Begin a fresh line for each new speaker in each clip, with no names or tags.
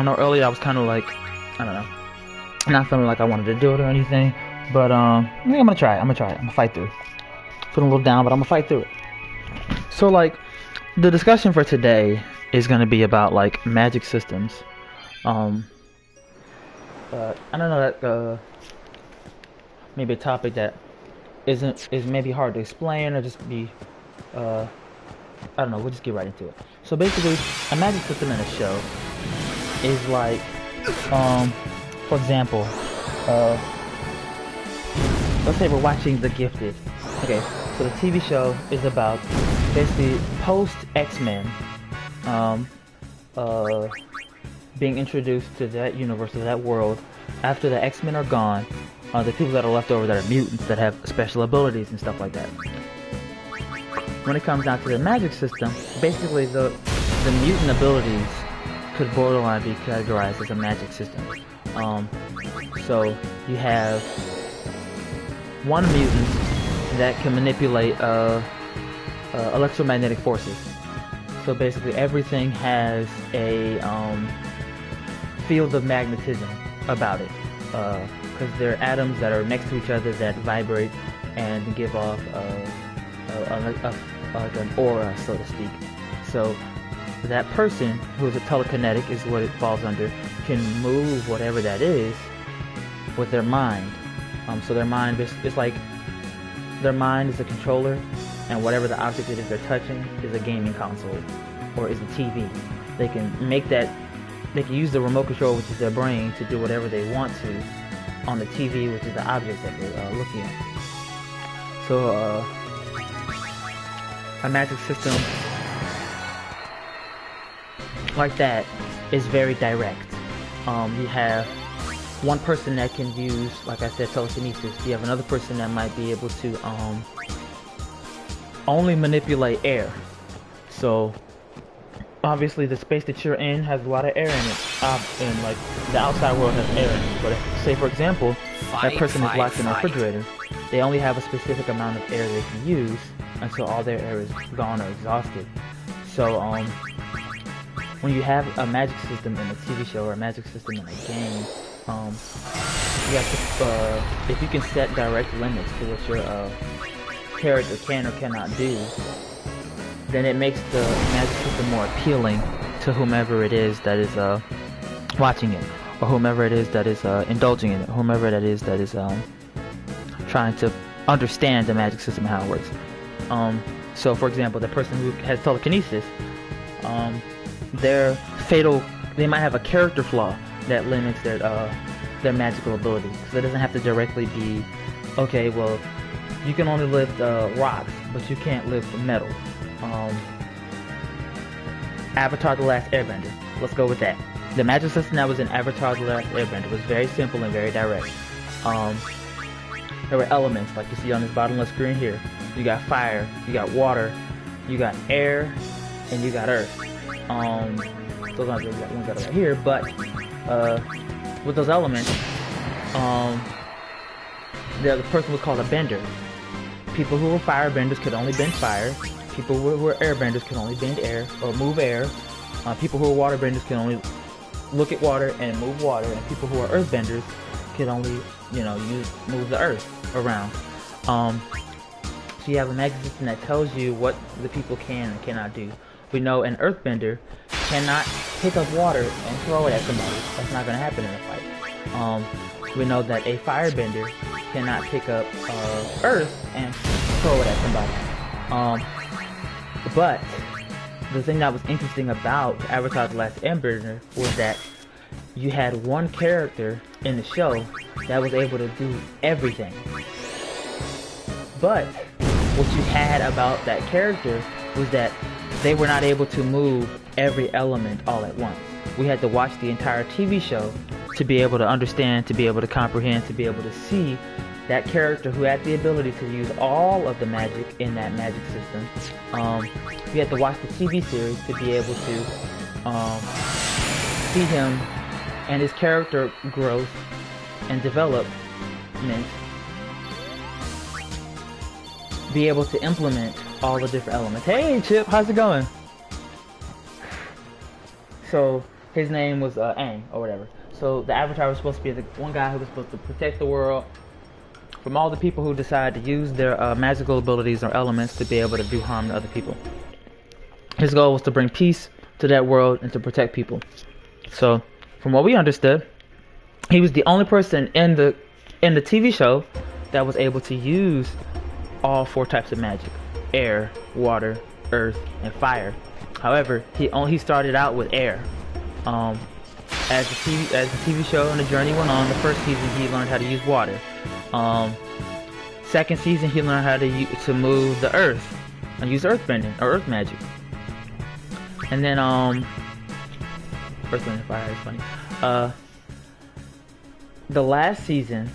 I know earlier I was kind of like, I don't know, not feeling like I wanted to do it or anything, but I think I'm gonna try it. I'm gonna fight through it. Feeling a little down, but I'm gonna fight through it. So like, the discussion for today is gonna be about like magic systems. I don't know that maybe a topic that is maybe hard to explain or just be I don't know. We'll just get right into it. So basically, a magic system in a show is like, for example, let's say we're watching The Gifted. Okay, so the TV show is about basically post X-Men, being introduced to that universe, to that world. After the X-Men are gone, the people that are left over that are mutants that have special abilities and stuff like that. When it comes down to the magic system, basically the mutant abilities could borderline be categorized as a magic system. So you have one mutant that can manipulate electromagnetic forces. So basically everything has a field of magnetism about it, because they're atoms that are next to each other that vibrate and give off like an aura, so to speak. So that person, who is a telekinetic is what it falls under, can move whatever that is with their mind. So their mind is like, their mind is a controller, and whatever the object it is they're touching is a gaming console or is a TV. They can make that, they can use the remote control, which is their brain, to do whatever they want to on the TV, which is the object that they're looking at. So a magic system like that is very direct. You have one person that can use, like I said, telekinesis. You have another person that might be able to only manipulate air. So obviously the space that you're in has a lot of air in it, and like the outside world has air in it. But if, say for example, that person is locked in a refrigerator, they only have a specific amount of air they can use until all their air is gone or exhausted. So when you have a magic system in a TV show or a magic system in a game, you have to, if you can set direct limits to what your character can or cannot do, then it makes the magic system more appealing to whomever it is that is watching it, or whomever it is that is indulging in it, whomever that is trying to understand the magic system and how it works. So for example, the person who has telekinesis, they might have a character flaw that limits their magical abilities. So it doesn't have to directly be, okay, well, you can only lift rocks, but you can't lift metal. Avatar: The Last Airbender. Let's go with that. The magic system that was in Avatar: The Last Airbender was very simple and very direct. There were elements like you see on this bottom left screen here. You got fire, you got water, you got air, and you got earth. Those aren't the ones that are right here, but with those elements, the person was called a bender. People who were firebenders could only bend fire. People who were airbenders could only bend air or move air. People who were waterbenders can only look at water and move water, and people who are earthbenders can only, move the earth around. So you have a magic system that tells you what the people can and cannot do. We know an earthbender cannot pick up water and throw it at somebody. That's not going to happen in a fight. We know that a firebender cannot pick up earth and throw it at somebody. But the thing that was interesting about Avatar: The Last Airbender was that you had one character in the show that was able to do everything. But what you had about that character was that they were not able to move every element all at once. We had to watch the entire TV show to be able to understand, to be able to comprehend, to be able to see that character who had the ability to use all of the magic in that magic system. We had to watch the TV series to be able to see him and his character growth and development, be able to implement all the different elements. Hey Chip, how's it going? So his name was Aang or whatever. So the Avatar was supposed to be the one guy who was supposed to protect the world from all the people who decide to use their magical abilities or elements to be able to do harm to other people. His goal was to bring peace to that world and to protect people. So, from what we understood, he was the only person in the TV show that was able to use all 4 types of magic: air, water, earth, and fire. However, he started out with air. As the TV show and the journey went on, the first season he learned how to use water. Second season he learned how to move the earth and use earth bending or earth magic. And then earth, wind, and fire is funny. The last season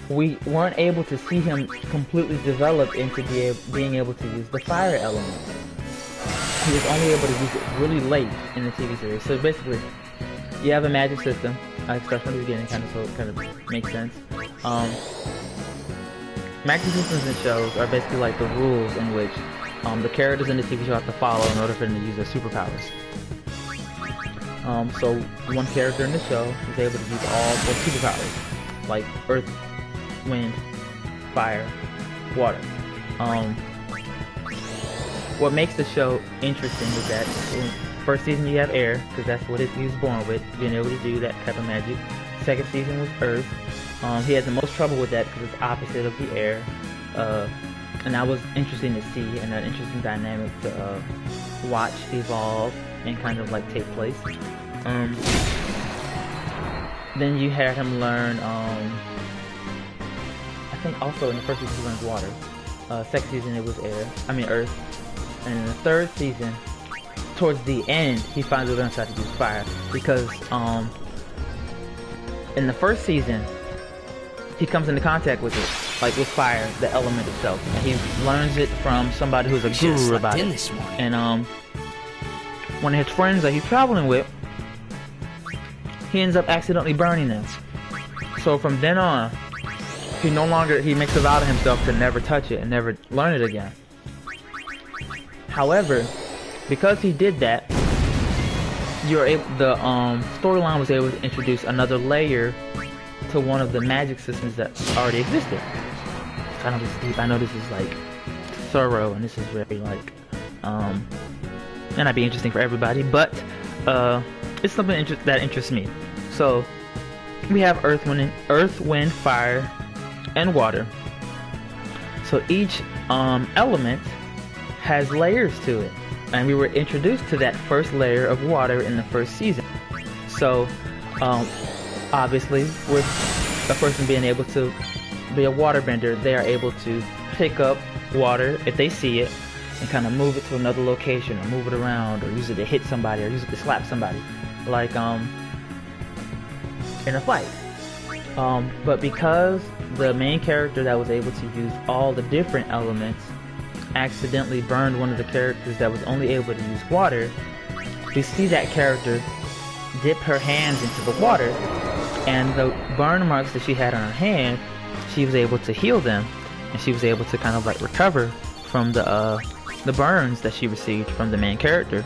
we weren't able to see him completely develop into being able to use the fire element. He was only able to use it really late in the TV series. So basically, you have a magic system. I start from the beginning, so it kind of makes sense. Magic systems and shows are basically like the rules in which the characters in the TV show have to follow in order for them to use their superpowers. So one character in the show is able to use all 4 superpowers, like earth, wind, fire, water. What makes the show interesting is that first season you have air, because that's what he was born with, being able to do that type of magic. Second season was earth. He had the most trouble with that because it's opposite of the air. And that was interesting to see and an interesting dynamic to watch evolve and kind of like take place. Then you had him learn, I think also in the first season he learned water. Second season it was earth. And in the third season, towards the end, he finally learns how to use fire. Because in the first season, he comes into contact with it, like with fire, the element itself. And he learns it from somebody who's a guru about it. And one of his friends that he's traveling with, he ends up accidentally burning them. So from then on, he makes a vow to himself to never touch it and never learn it again. However, because he did that, the storyline was able to introduce another layer to one of the magic systems that already existed. It's kind of this deep. I know this is like thorough and this is very like may not be interesting for everybody, but it's something that interests me. So we have earth, wind, fire, and water. So each element has layers to it, and we were introduced to that first layer of water in the first season. So obviously with a person being able to be a waterbender, they are able to pick up water if they see it and kind of move it to another location, or move it around, or use it to hit somebody, or use it to slap somebody, like in a fight. But because the main character that was able to use all the different elements accidentally burned one of the characters that was only able to use water, we see that character dip her hands into the water, and the burn marks that she had on her hand, she was able to heal them, and she was able to kind of like recover from the burns that she received from the main character.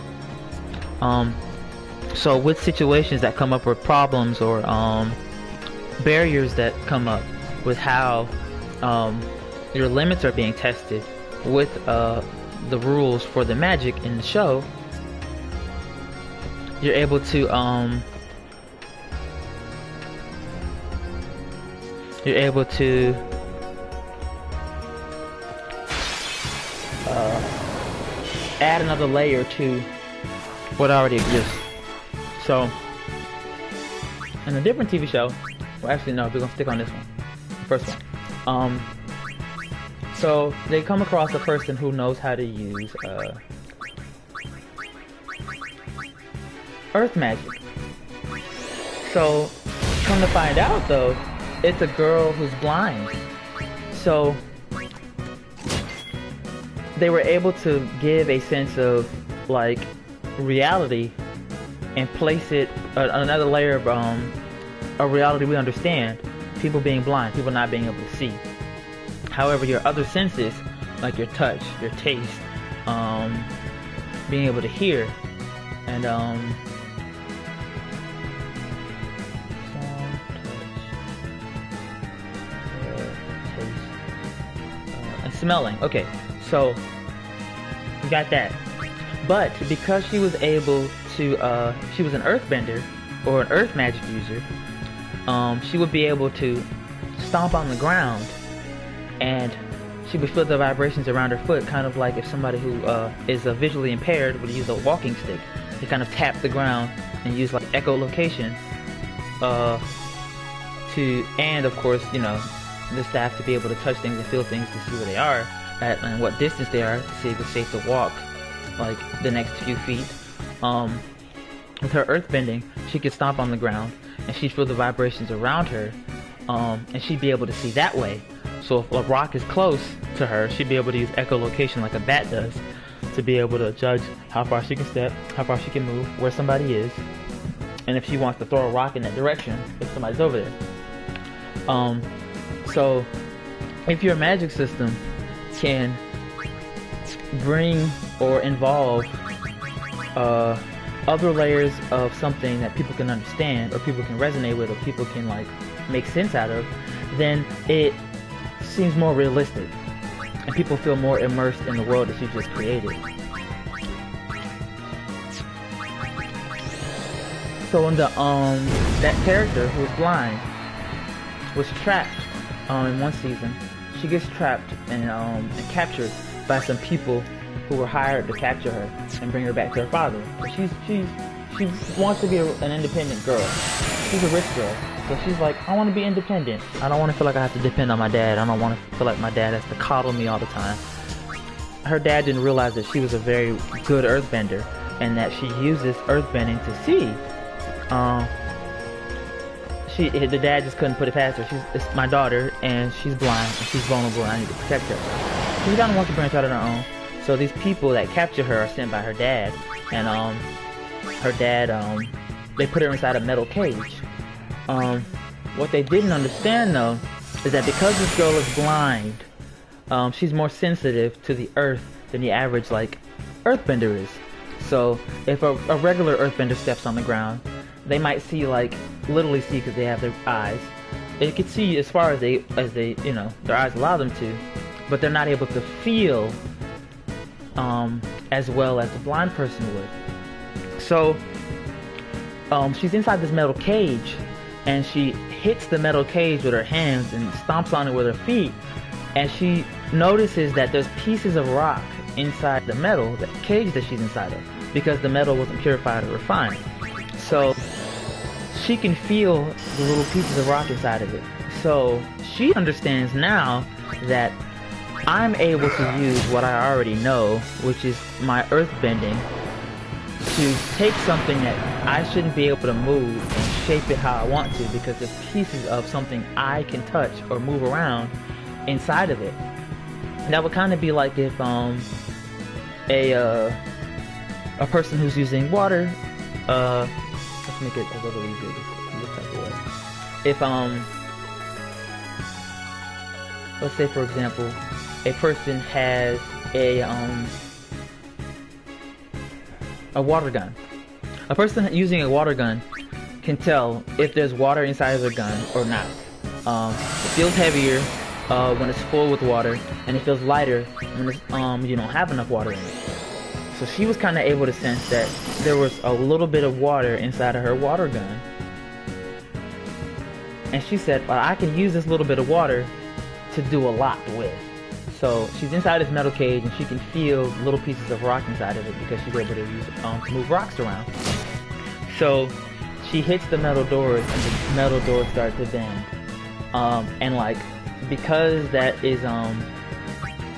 So with situations that come up with problems or barriers that come up with how your limits are being tested with the rules for the magic in the show, you're able to add another layer to what already exists. So in a different TV show, well actually no, we're gonna stick on this one, the first one. So they come across a person who knows how to use earth magic. So come to find out though, it's a girl who's blind. So they were able to give a sense of like reality and place it another layer of a reality we understand. People being blind, people not being able to see. However, your other senses, like your touch, your taste, being able to hear, and smelling. Okay, so we got that. But because she was able to, she was an earthbender or an earth magic user, she would be able to stomp on the ground and she would feel the vibrations around her foot, kind of like if somebody who is visually impaired would use a walking stick to kind of tap the ground and use like echolocation and of course, you know, the staff to be able to touch things and feel things to see where they are at and what distance they are to see if it's safe to walk like the next few feet. With her earthbending, she could stomp on the ground and she'd feel the vibrations around her, and she'd be able to see that way. So if a rock is close to her, she'd be able to use echolocation like a bat does to be able to judge how far she can step, how far she can move, where somebody is, and if she wants to throw a rock in that direction if somebody's over there. So if your magic system can bring or involve other layers of something that people can understand or people can resonate with or people can like make sense out of, then it seems more realistic and people feel more immersed in the world that you just created. So in the that character who was blind was trapped in one season. She gets trapped and captured by some people who were hired to capture her and bring her back to her father. She wants to be an independent girl. She's a rich girl, so she's like, I want to be independent. I don't want to feel like I have to depend on my dad. I don't want to feel like my dad has to coddle me all the time. Her dad didn't realize that she was a very good earthbender and that she uses earthbending to see. The dad just couldn't put it past her. It's my daughter, and she's blind, and she's vulnerable, and I need to protect her. She kind of wants to branch out on her own. So these people that capture her are sent by her dad, and her dad, they put her inside a metal cage. What they didn't understand though is that because this girl is blind, she's more sensitive to the earth than the average like earthbender is. So if a regular earthbender steps on the ground, they might see like literally see because they have their eyes. They could see as far as they you know their eyes allow them to, but they're not able to feel as well as the blind person would. So she's inside this metal cage and she hits the metal cage with her hands and stomps on it with her feet, and she notices that there's pieces of rock inside the metal, the cage that she's inside of, because the metal wasn't purified or refined. So she can feel the little pieces of rock inside of it. So she understands now that I'm able to use what I already know, which is my earthbending, to take something that I shouldn't be able to move and shape it how I want to, because there's pieces of something I can touch or move around inside of it. That would kind of be like if a person who's using water, let's make it a little easier this type of way. If let's say for example, a person has a water gun. A person using a water gun can tell if there's water inside of their gun or not. It feels heavier when it's full with water, and it feels lighter when it's, you don't have enough water in it. So she was kind of able to sense that there was a little bit of water inside of her water gun. And she said, well, I can use this little bit of water to do a lot with. So she's inside this metal cage and she can feel little pieces of rock inside of it because she's able to use it to move rocks around. So she hits the metal doors and the metal doors start to bend. And like, because that is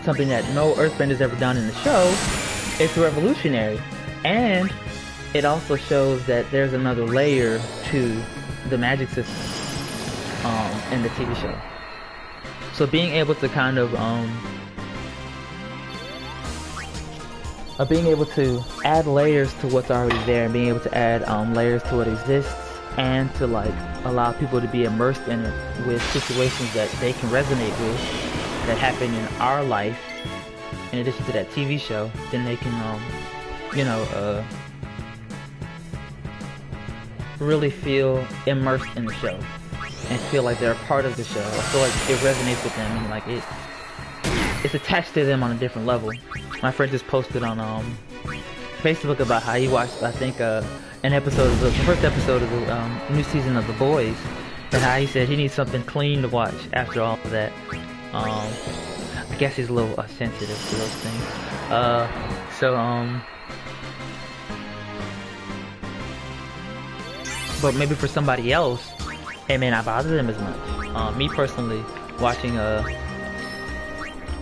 something that no earthbender's ever done in the show, it's revolutionary. And it also shows that there's another layer to the magic system in the TV show. So being able to kind of being able to add layers to what's already there, and being able to add layers to what exists, and to like allow people to be immersed in it with situations that they can resonate with that happen in our life in addition to that TV show, then they can you know really feel immersed in the show and feel like they're a part of the show. I feel like it resonates with them and like it's attached to them on a different level. My friend just posted on Facebook about how he watched, I think, an episode of the first episode of the new season of The Boys, and how he said he needs something clean to watch after all of that. I guess he's a little sensitive to those things. But maybe for somebody else, it may not bother them as much. Me personally, watching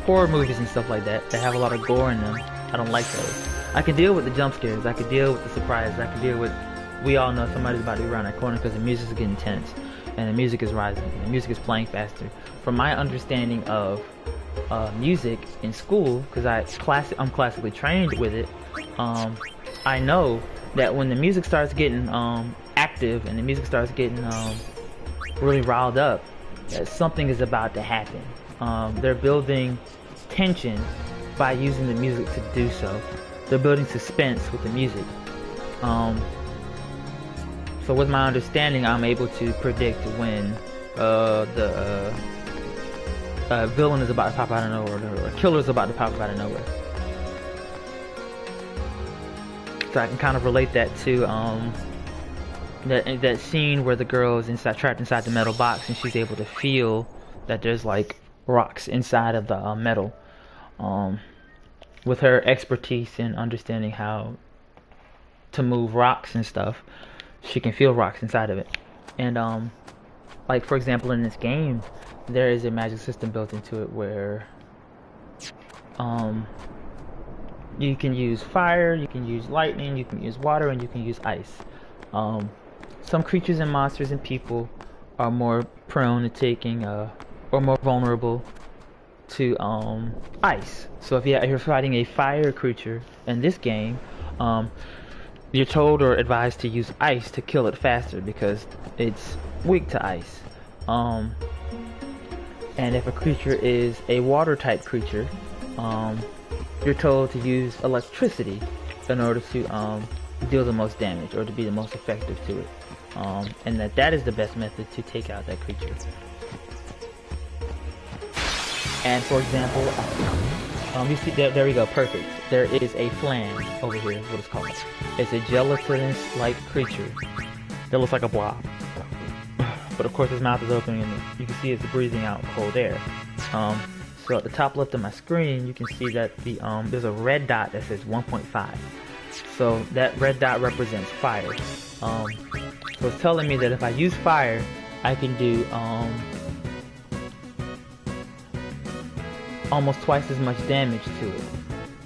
horror movies and stuff like that have a lot of gore in them, I don't like those. I can deal with the jump scares, I can deal with the surprises, I can deal with, we all know somebody's about to be around that corner because the music is getting tense, and the music is rising, and the music is playing faster. From my understanding of music in school, because I'm classically trained with it, I know that when the music starts getting active and the music starts getting really riled up, that something is about to happen. They're building tension by using the music to do so. They're building suspense with the music. So with my understanding, I'm able to predict when the villain is about to pop out of nowhere, or a killer is about to pop out of nowhere. So I can kind of relate that to that scene where the girl is trapped inside the metal box, and she's able to feel that there's like rocks inside of the metal. With her expertise in understanding how to move rocks and stuff, she can feel rocks inside of it. And like for example, in this game, there is a magic system built into it where you can use fire, you can use lightning, you can use water, and you can use ice. Some creatures and monsters and people are more prone to taking or more vulnerable to ice. So if you're fighting a fire creature in this game, you're told or advised to use ice to kill it faster because it's weak to ice. And if a creature is a water type creature, you're told to use electricity in order to deal the most damage or to be the most effective to it. And that is the best method to take out that creature. And for example, you see there we go, perfect. There is a flan over here, is what it's called. It's a gelatinous-like creature that looks like a blob. But of course his mouth is open and you can see it's breathing out cold air. So at the top left of my screen, you can see that there's a red dot that says 1.5. So that red dot represents fire. So it's telling me that if I use fire, I can do almost twice as much damage to it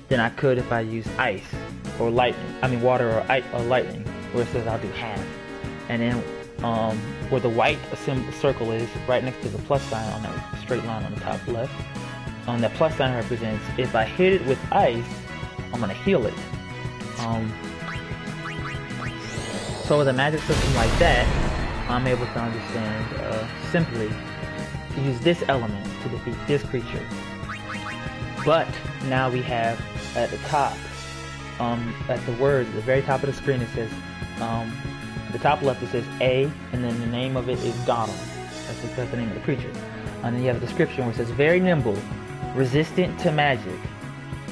than I could if I use ice or lightning. I mean water or lightning, where it says I'll do half. And then where the white circle is, right next to the plus sign on that straight line on the top left, that plus sign represents if I hit it with ice, I'm gonna heal it. So with a magic system like that, I'm able to understand simply use this element to defeat this creature. But now we have at the top, at the words, at the very top of the screen, it says, the top left it says A, and then the name of it is Donald. That's the name of the creature. And then you have a description where it says very nimble, resistant to magic.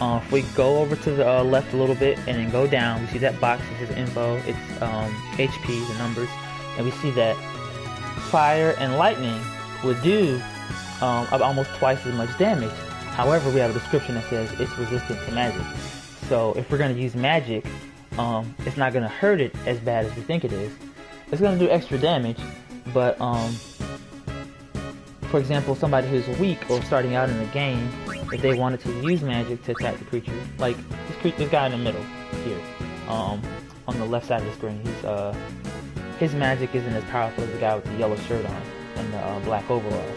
If we go over to the left a little bit and then go down, we see that box that says info, it's HP, the numbers, and we see that fire and lightning would do almost twice as much damage. However, we have a description that says it's resistant to magic. So if we're going to use magic, it's not going to hurt it as bad as we think it is. It's going to do extra damage, but for example, somebody who's weak or starting out in the game, if they wanted to use magic to attack the creature, like this guy in the middle here, on the left side of the screen, his magic isn't as powerful as the guy with the yellow shirt on and the black overalls.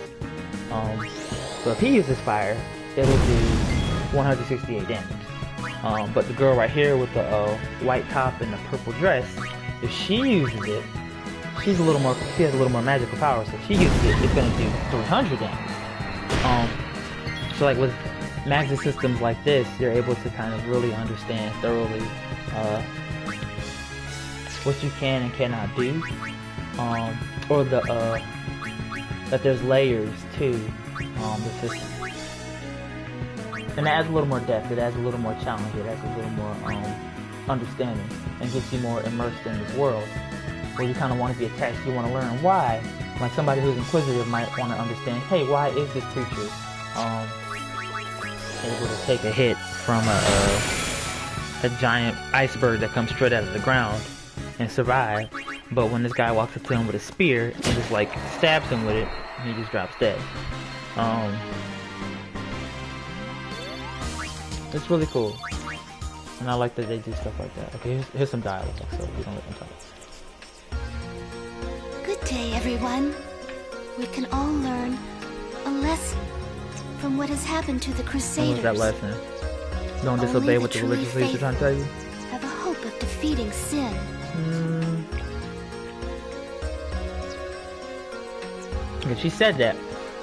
So if he uses fire, it'll do 168 damage. But the girl right here with the white top and the purple dress, if she uses it, she has a little more magical power. So if she uses it, it's gonna do 300 damage. So like with magic systems like this, you're able to kind of really understand thoroughly what you can and cannot do, or that there's layers to the system. And it adds a little more depth, it adds a little more challenge, it adds a little more understanding, and gets you more immersed in this world, where you kind of want to be attached, you want to learn why. Like somebody who's inquisitive might want to understand, hey, why is this creature able to take a hit from a giant iceberg that comes straight out of the ground and survive, but when this guy walks up to him with a spear and just like stabs him with it, he just drops dead. It's really cool, and I like that they do stuff like that. Okay, here's some dialogue, so we don't let them talk.
Good day, everyone. We can all learn a lesson from what has happened to the Crusaders.
What was that lesson? Don't disobey what the religious leaders are trying to tell you?
Have a hope of defeating sin.
Okay, she said that,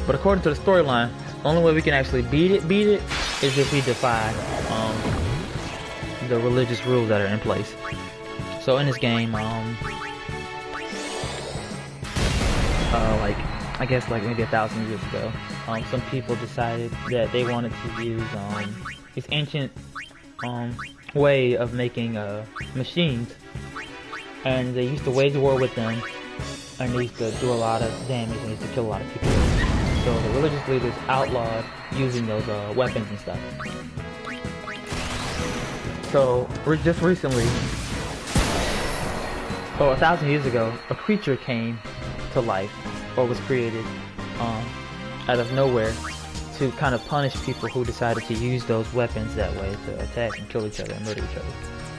but according to the storyline, the only way we can actually beat it is if we defy the religious rules that are in place. So in this game, like I guess like maybe 1,000 years ago, some people decided that they wanted to use this ancient way of making machines, and they used to wage war with them, and they used to do a lot of damage, and they used to kill a lot of people. So the religious leaders outlawed using those weapons and stuff. So just recently, 1,000 years ago, a creature came to life, or was created out of nowhere, to kind of punish people who decided to use those weapons that way to attack and kill each other and murder each other.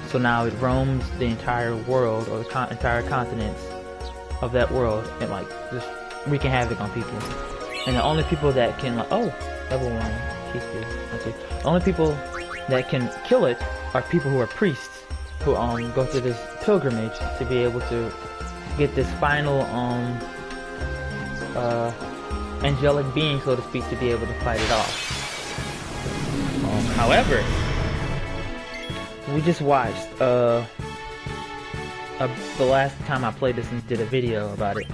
So now it roams the entire world, or the entire continents of that world, and like just wreaking havoc on people. And the only people that can, like, oh, level 1, peaceful, that's it. The only people that can kill it are people who are priests, who go through this pilgrimage to be able to get this final angelic being, so to speak, to be able to fight it off. However, we just watched the last time I played this and did a video about it.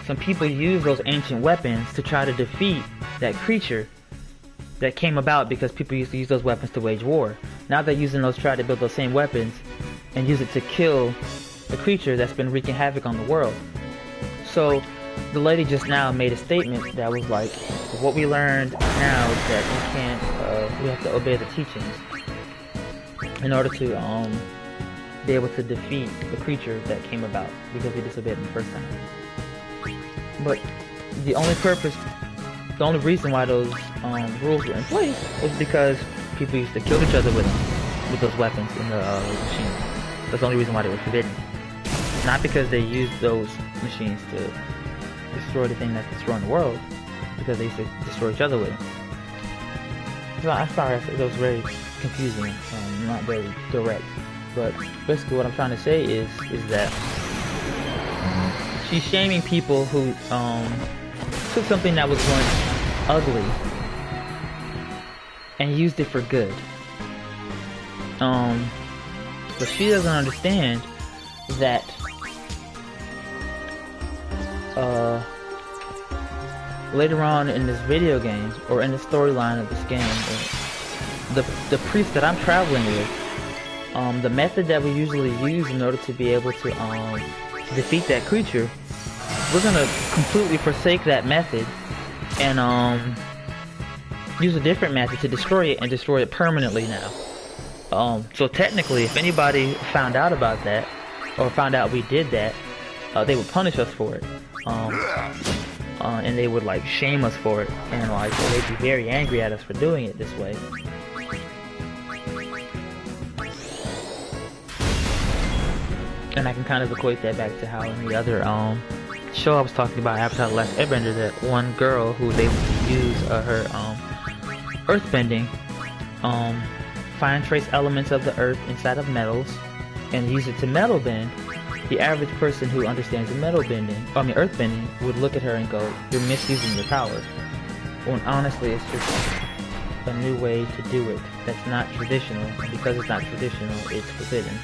Some people use those ancient weapons to try to defeat that creature that came about because people used to use those weapons to wage war. Now they're using those, try to build those same weapons and use it to kill the creature that's been wreaking havoc on the world. So the lady just now made a statement that was like, what we learned now is that we have to obey the teachings in order to be able to defeat the creature that came about because we disobeyed them the first time. But the only reason why those rules were in place was because people used to kill each other with them, with those weapons in the machines. That's the only reason why they were forbidden. Not because they used those machines to destroy the thing that's destroying the world, because they used to destroy each other with it. So I'm sorry if it was very confusing, not very direct. But basically what I'm trying to say is that she's shaming people who took something that was once ugly and used it for good. But she doesn't understand that later on in this video game, or in the storyline of this game, the priest that I'm traveling with, the method that we usually use in order to be able to defeat that creature, we're gonna completely forsake that method and use a different method to destroy it, and destroy it permanently now. So technically, if anybody found out about that, or found out we did that, they would punish us for it. And they would like shame us for it, and like they'd be very angry at us for doing it this way. And I can kind of equate that back to how in the other show I was talking about, Avatar: The Last Airbender, that one girl who was able to use her earthbending, find trace elements of the earth inside of metals, and use it to metal bend. The average person who understands earth bending would look at her and go, "You're misusing your power." When honestly, it's just a new way to do it that's not traditional. And because it's not traditional, it's forbidden.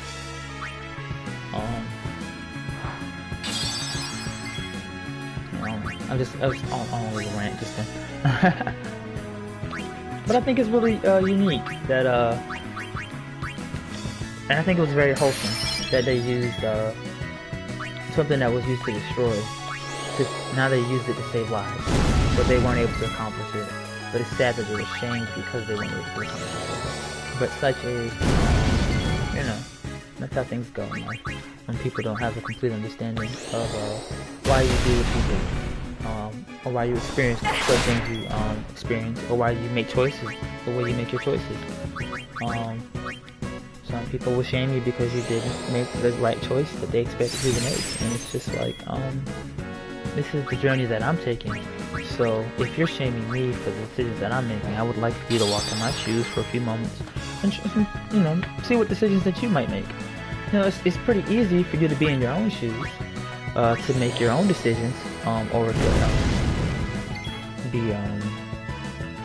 I was on a little rant just then. But I think it's really unique that and I think it was very wholesome that they used something that was used to destroy. Now they used it to save lives, but they weren't able to accomplish it. But it's sad that they were shamed because they weren't able to accomplish it. But such is, you know, that's how things go in life. When people don't have a complete understanding of why you do what you do, or why you experience the things you experience, or why you make choices, the way you make your choices. Some people will shame you because you didn't make the right choice that they expected you to make, and it's just like, this is the journey that I'm taking. So if you're shaming me for the decisions that I'm making, I would like for you to walk in my shoes for a few moments and, you know, see what decisions that you might make. You know, it's pretty easy for you to be in your own shoes, to make your own decisions, or to be,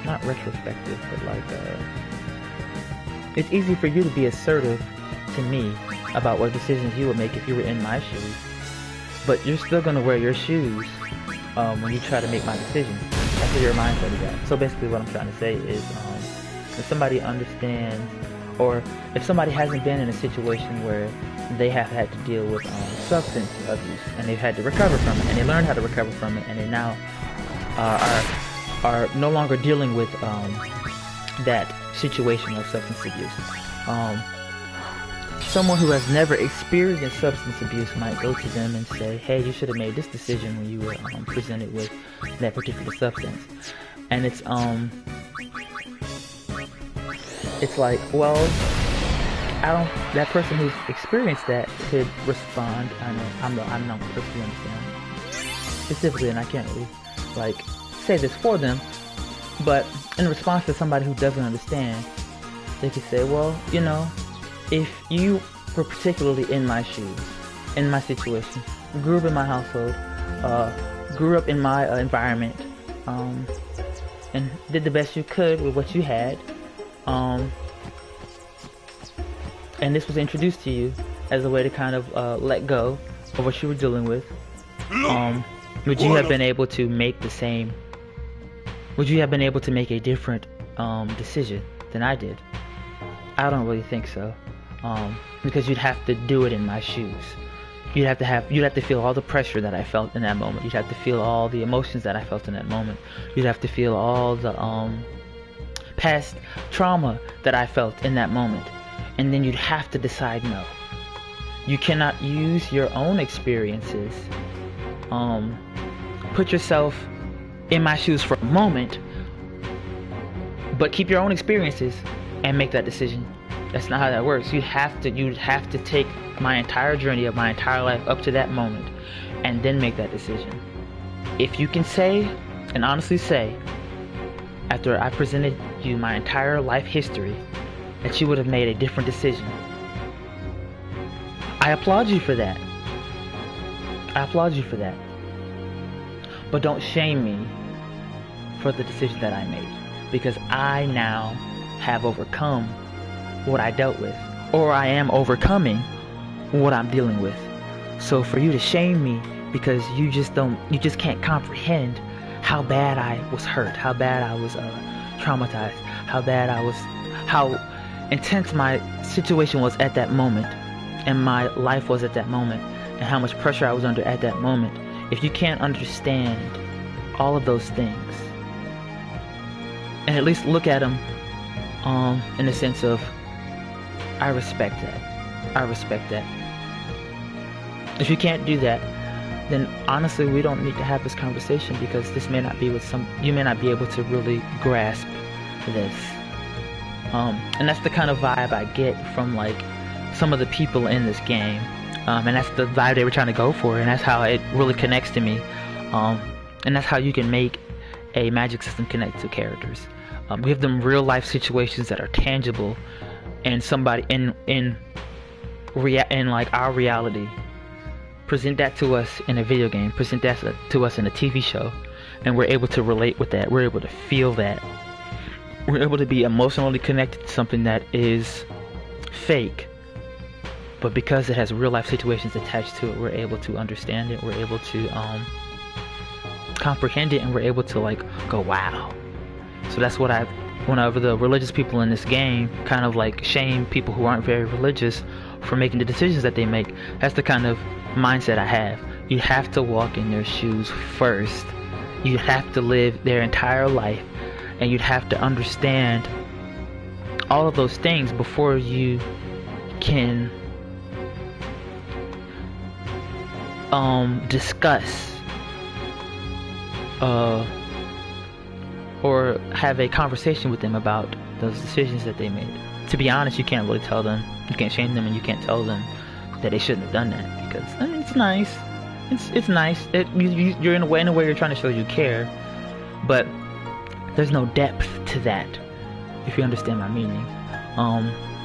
not retrospective, but like, it's easy for you to be assertive to me about what decisions you would make if you were in my shoes, but you're still gonna wear your shoes when you try to make my decisions. That's where your mindset is at. So basically what I'm trying to say is, if somebody understands, or if somebody hasn't been in a situation where they have had to deal with substance abuse, and they've had to recover from it, and they learned how to recover from it, and they now are no longer dealing with that situation of substance abuse. Someone who has never experienced substance abuse might go to them and say, hey, you should have made this decision when you were presented with that particular substance. And it's like, well, that person who's experienced that could respond. I know, I'm not personally understand specifically, and I can't really, like, say this for them, but in response to somebody who doesn't understand, they could say, well, you know, if you were particularly in my shoes, in my situation, grew up in my household, grew up in my environment, and did the best you could with what you had, and this was introduced to you as a way to kind of let go of what you were dealing with, would you have been able to make the same, would you have been able to make a different decision than I did? I don't really think so, because you'd have to do it in my shoes. You'd have to feel all the pressure that I felt in that moment. You'd have to feel all the emotions that I felt in that moment. You'd have to feel all the past trauma that I felt in that moment. And then you'd have to decide no. You cannot use your own experiences, put yourself in my shoes for a moment, but keep your own experiences and make that decision. That's not how that works. You'd have to take my entire journey of my entire life up to that moment and then make that decision. If you can say, and honestly say, after I presented you my entire life history, that you would have made a different decision, I applaud you for that. I applaud you for that. But don't shame me for the decision that I made, because I now have overcome what I dealt with, or I am overcoming what I'm dealing with. So for you to shame me because you just can't comprehend how bad I was hurt, how bad I was traumatized, how intense my situation was at that moment, and my life was at that moment, and how much pressure I was under at that moment. If you can't understand all of those things, and at least look at them in the sense of, I respect that. I respect that. If you can't do that, then honestly, we don't need to have this conversation, because this may not be you may not be able to really grasp this. And that's the kind of vibe I get from like some of the people in this game. And that's the vibe they were trying to go for, and that's how it really connects to me. And that's how you can make a magic system connect to characters. Give them real life situations that are tangible, and somebody in like our reality. Present that to us in a video game. Present that to us in a TV show, and we're able to relate with that. We're able to feel that. We're able to be emotionally connected to something that is fake, but because it has real life situations attached to it, we're able to understand it. We're able to comprehend it, and we're able to like go, wow. So that's what whenever the religious people in this game kind of like shame people who aren't very religious for making the decisions that they make. That's the kind of mindset I have. You have to walk in their shoes first. You have to live their entire life, and you'd have to understand all of those things before you can discuss or have a conversation with them about those decisions that they made. To be honest, you can't really tell them, you can't shame them, and you can't tell them that they shouldn't have done that, because I mean, it's nice. It's nice. You're in a way you're trying to show you care, but there's no depth to that, if you understand my meaning.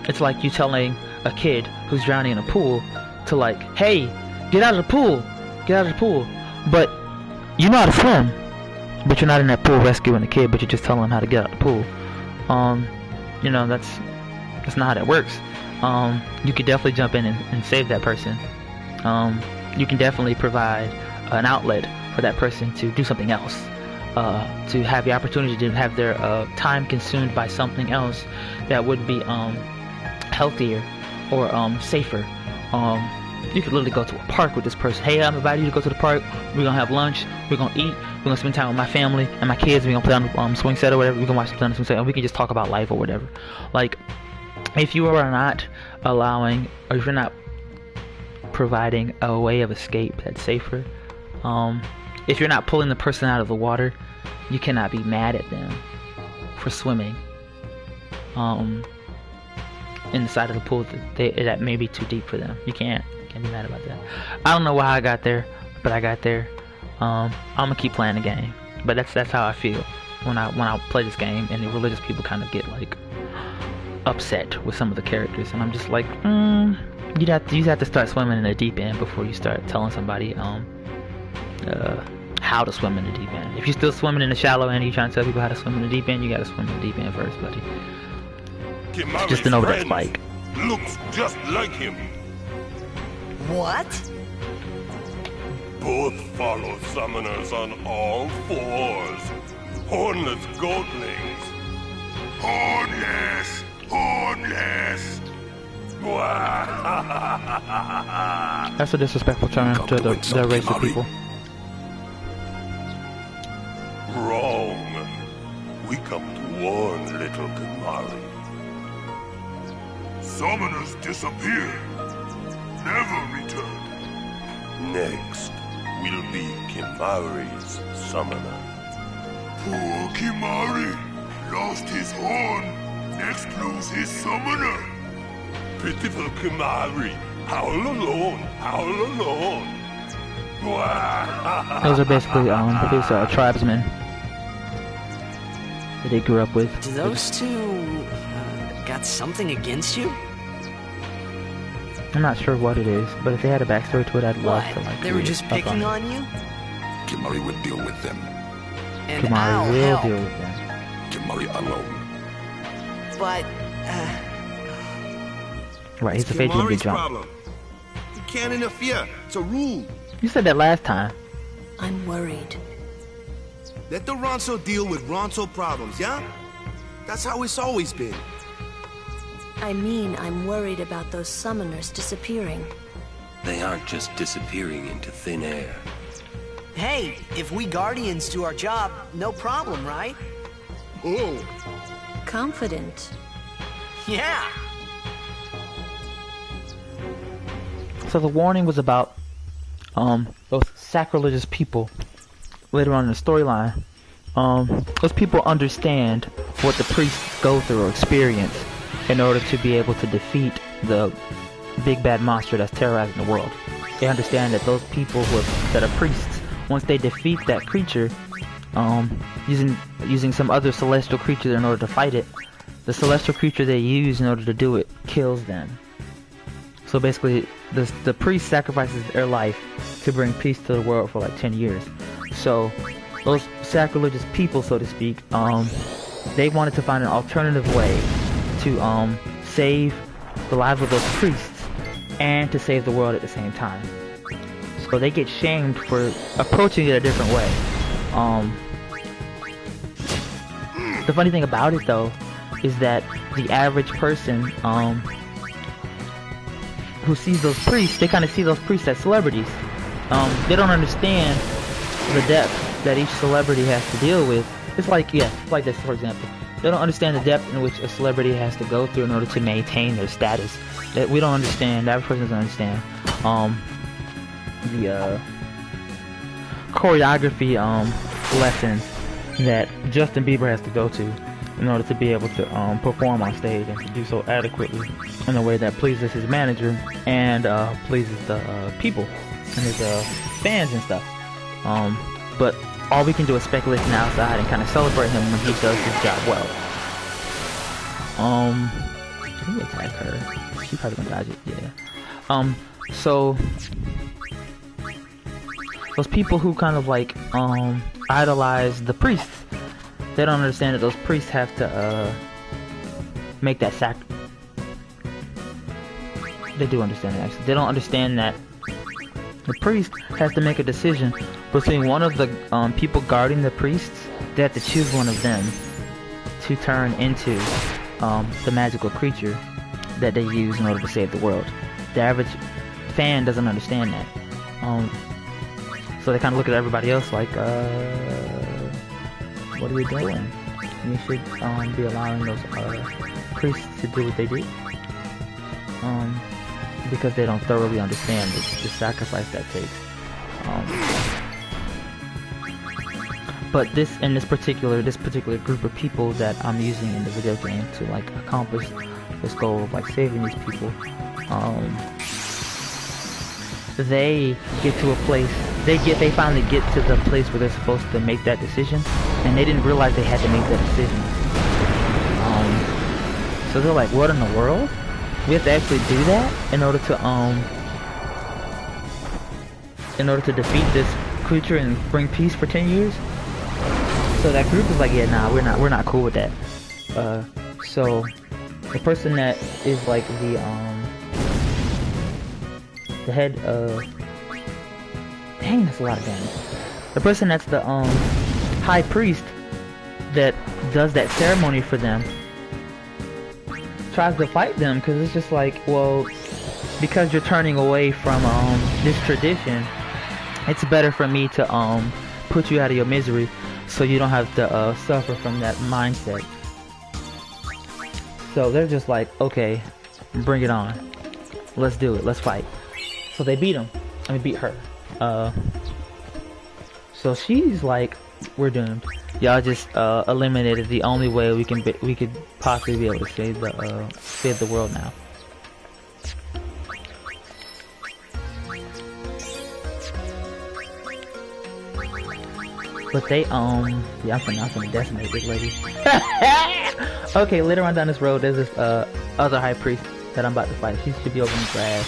It's like you telling a kid who's drowning in a pool to like, hey, get out of the pool, get out of the pool. But you know how to swim, but you're not in that pool rescuing the kid, but you're just telling him how to get out of the pool. You know, that's not how that works. You could definitely jump in and save that person. You can definitely provide an outlet for that person to do something else, to have the opportunity to have their time consumed by something else that would be healthier or safer. You could literally go to a park with this person. Hey, I'm inviting you to go to the park. We're gonna have lunch. We're gonna eat. We're gonna spend time with my family and my kids. We're gonna play on the swing set or whatever. We're gonna watch the swing set, and we can just talk about life or whatever. Like, if you are not allowing, or if you're not providing a way of escape that's safer, if you're not pulling the person out of the water, you cannot be mad at them for swimming in the side of the pool that may be too deep for them. You can't be mad about that. I don't know how I got there, but I got there. I'm gonna keep playing the game, but that's how I feel when I play this game, and the religious people kind of get like upset with some of the characters, and I'm just like, you have to start swimming in the deep end before you start telling somebody how to swim in the deep end. If you're still swimming in the shallow end, you're trying to tell people how to swim in the deep end, you gotta swim in the deep end first, buddy. Just to know what it's like.
Looks just like him.
What?
Both follow summoners on all fours. Hornless goatlings. Hornless! Hornless!
That's a disrespectful term to the race of people.
Wrong. We come to warn little Kimari. Summoners disappear. Never return. Next will be Kimari's summoner. Poor Kimari lost his horn. Next lose his summoner. Pitiful Kimari. Howl alone. Howl alone.
Those are basically his tribesmen that he grew up with.
Do those two got something against you?
I'm not sure what it is, but if they had a backstory to it, I'd love to like.
They were just picking on you?
Kimari will deal with them.
And
Kimari will
help.
deal with them.
Kimari alone.
But
Right, he's a fake to get jumped.
Problem. You can't interfere. It's a rule.
You said that last time.
I'm worried.
Let the Ronso deal with Ronso problems, yeah? That's how it's always been.
I mean, I'm worried about those summoners disappearing.
They aren't just disappearing into thin air.
hey, if we Guardians do our job, no problem, right?
Oh.
Confident.
Yeah.
So the warning was about those sacrilegious people. Later on in the storyline, those people understand what the priests go through or experience in order to be able to defeat the big bad monster that's terrorizing the world. They understand that those people that are priests, once they defeat that creature, using some other celestial creature in order to fight it, the celestial creature they use in order to do it kills them. So basically, the priest sacrifices their life to bring peace to the world for like 10 years. So those sacrilegious people, so to speak, they wanted to find an alternative way to save the lives of those priests and to save the world at the same time. So they get shamed for approaching it a different way. the funny thing about it though is that the average person who sees those priests, they kind of see those priests as celebrities. They don't understand the depth that each celebrity has to deal with. It's like, yeah, like this, for example. They don't understand the depth in which a celebrity has to go through in order to maintain their status. That we don't understand, the average person doesn't understand the choreography lessons that Justin Bieber has to go to in order to be able to perform on stage and to do so adequately in a way that pleases his manager and pleases the people and his fans and stuff. But all we can do is speculate from the outside and kind of celebrate him when he does his job well. Let me attack her. She probably gonna dodge it, yeah. So those people who kind of like idolize the priests, they don't understand that those priests have to make that They do understand it actually. They don't understand that the priest has to make a decision between one of the people guarding the priests. They have to choose one of them to turn into the magical creature that they use in order to save the world. The average fan doesn't understand that. So they kind of look at everybody else like, what are you doing? You should be allowing those priests to do what they do. Because they don't thoroughly understand the sacrifice that takes. But this particular group of people that I'm using in the video game to like accomplish this goal of like saving these people, they get to a place, they finally get to the place where they're supposed to make that decision, and they didn't realize they had to make that decision. So they're like, what in the world? We have to actually do that in order to defeat this creature and bring peace for 10 years. So that group is like, yeah, nah, we're not cool with that. So the person that is like the head dang, that's a lot of damage. The person that's the high priest that does that ceremony for them tries to fight them because it's just like, well, because you're turning away from this tradition, it's better for me to put you out of your misery so you don't have to suffer from that mindset. So they're just like, okay, bring it on, let's do it, let's fight. So they beat him. I mean, beat her. So she's like, we're doomed. Y'all just eliminated the only way we could possibly be able to save the world now. But they yeah, I'm gonna decimate this lady. Okay, later on down this road, there's this other high priest that I'm about to fight. She should be over in the grass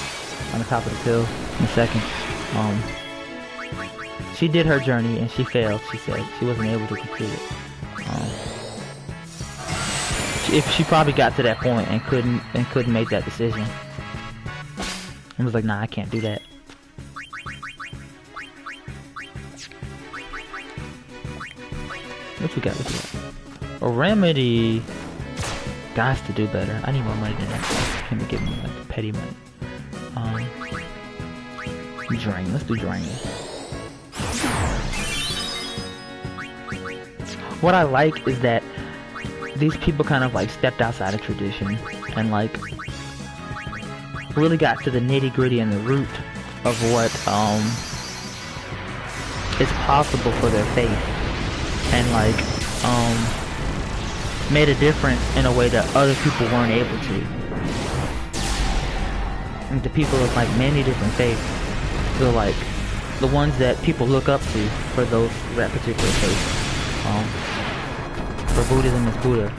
on the top of the hill in a second. She did her journey and she failed. She said she wasn't able to complete it. If she probably got to that point and couldn't make that decision, and was like, nah, I can't do that. What you got? What you got? A remedy. Guys to do better. I need more money than that. Can we give me like petty money? Drain. Let's do drain. What I like is that these people kind of like stepped outside of tradition and like really got to the nitty gritty and the root of what is possible for their faith, and like made a difference in a way that other people weren't able to. And the people of like many different faiths, they're like the ones that people look up to for that particular faith. For Buddhism is Buddha,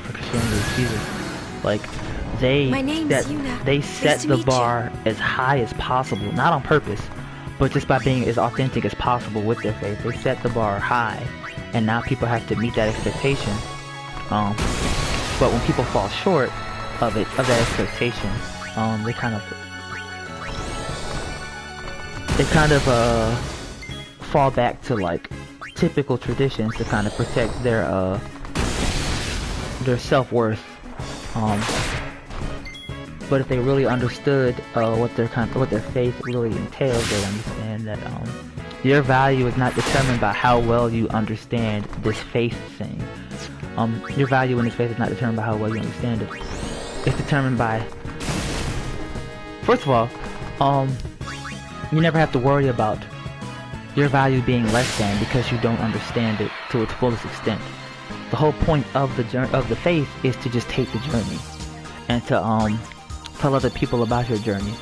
for Christianity is Jesus. Like they set the bar as high as possible, not on purpose, but just by being as authentic as possible with their faith. They set the bar high, and now people have to meet that expectation. But when people fall short of that expectation, they kind of fall back to like typical traditions to kind of protect their their self-worth. But if they really understood what their faith really entails, they'd understand that your value is not determined by how well you understand this faith thing. Your value in this faith is not determined by how well you understand it. It's determined by, first of all, you never have to worry about your value being less than because you don't understand it to its fullest extent. The whole point of the faith is to just take the journey and to tell other people about your journey,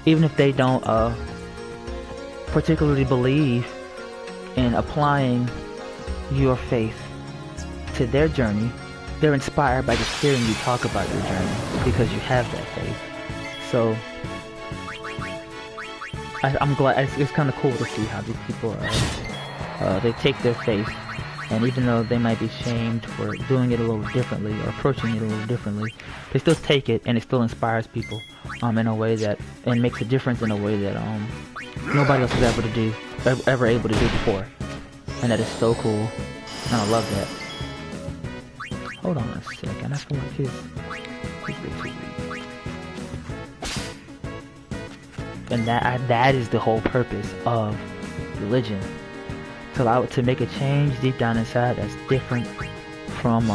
even if they don't particularly believe in applying your faith to their journey. They're inspired by just hearing you talk about your journey because you have that faith. So I'm glad. It's kind of cool to see how these people they take their faith, and even though they might be shamed for doing it a little differently or approaching it a little differently, they still take it, and it still inspires people in a way that, and makes a difference in a way that nobody else is ever able to do before. And that is so cool, and I love that. Hold on a second, I feel like he's a bit too weak. And that is the whole purpose of religion. To allow it to make a change deep down inside that's different from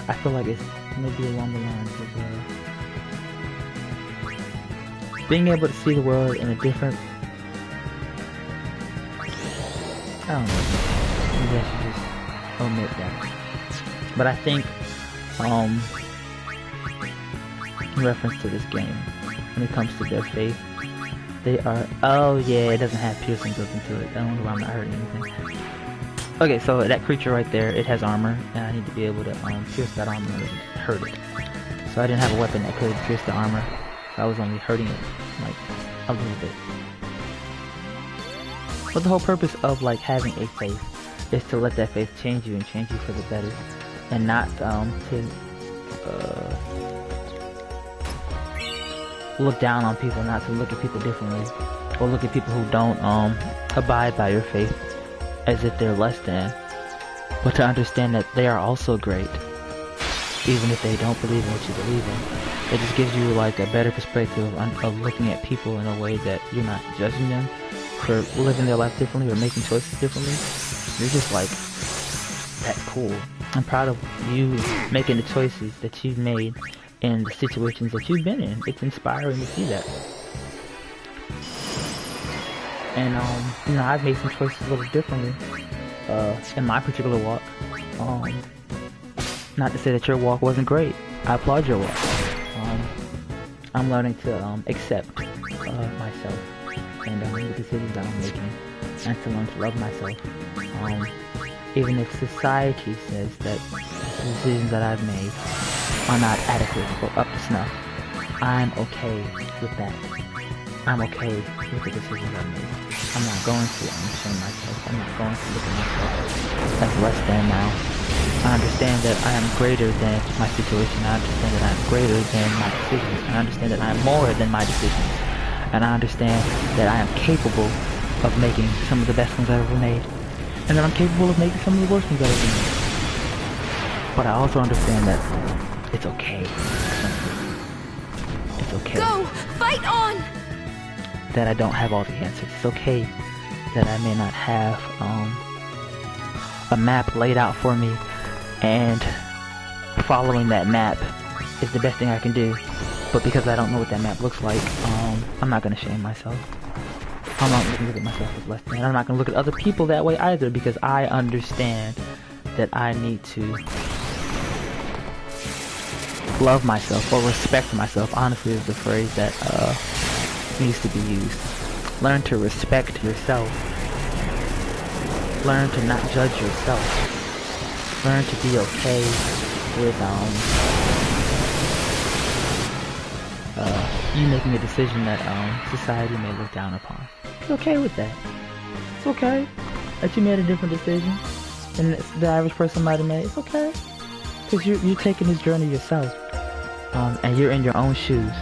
I feel like it's maybe along the lines of being able to see the world in a different, I don't know, maybe I should just omit that. But I think in reference to this game, when it comes to their faith, they are, oh yeah, it doesn't have piercing built into it. I don't know why I'm not hurting anything. Okay, so that creature right there, it has armor, and I need to be able to pierce that armor and hurt it. So I didn't have a weapon that could pierce the armor. I was only hurting it, like, a little bit. But the whole purpose of, like, having a faith is to let that faith change you and change you for the better. And not, to look down on people, not to look at people differently, or look at people who don't abide by your faith as if they're less than, but to understand that they are also great, even if they don't believe in what you believe in. It just gives you like a better perspective of looking at people in a way that you're not judging them for living their life differently or making choices differently. You're just like, that's cool. I'm proud of you making the choices that you've made in the situations that you've been in. It's inspiring to see that. And you know, I've made some choices a little differently in my particular walk. Not to say that your walk wasn't great. I applaud your walk. I'm learning to accept myself and the decisions that I'm making, and to learn to love myself. Even if society says that the decisions that I've made are not adequate or up to snuff, I'm okay with that. I'm okay with the decisions I've made. I'm not going to shame myself. I'm not going to look at myself as less than now. I understand that I am greater than my situation. I understand that I am greater than my decisions. I understand that I am more than my decisions. And I understand that I am capable of making some of the best ones I've ever made. And that I'm capable of making some of the worst ones I've ever made. But I also understand that it's okay. It's okay.
Go! Fight on!
That I don't have all the answers. It's okay that I may not have a map laid out for me, and following that map is the best thing I can do. But because I don't know what that map looks like, I'm not going to shame myself. I'm not going to look at myself as less than. I'm not going to look at other people that way either, because I understand that I need to love myself, or respect myself, honestly, is the phrase that needs to be used. Learn to respect yourself. Learn to not judge yourself. Learn to be okay with you making a decision that society may look down upon. Be okay with that. It's okay that you made a different decision than the average person might have made. It's okay, because you're taking this journey yourself, and you're in your own shoes,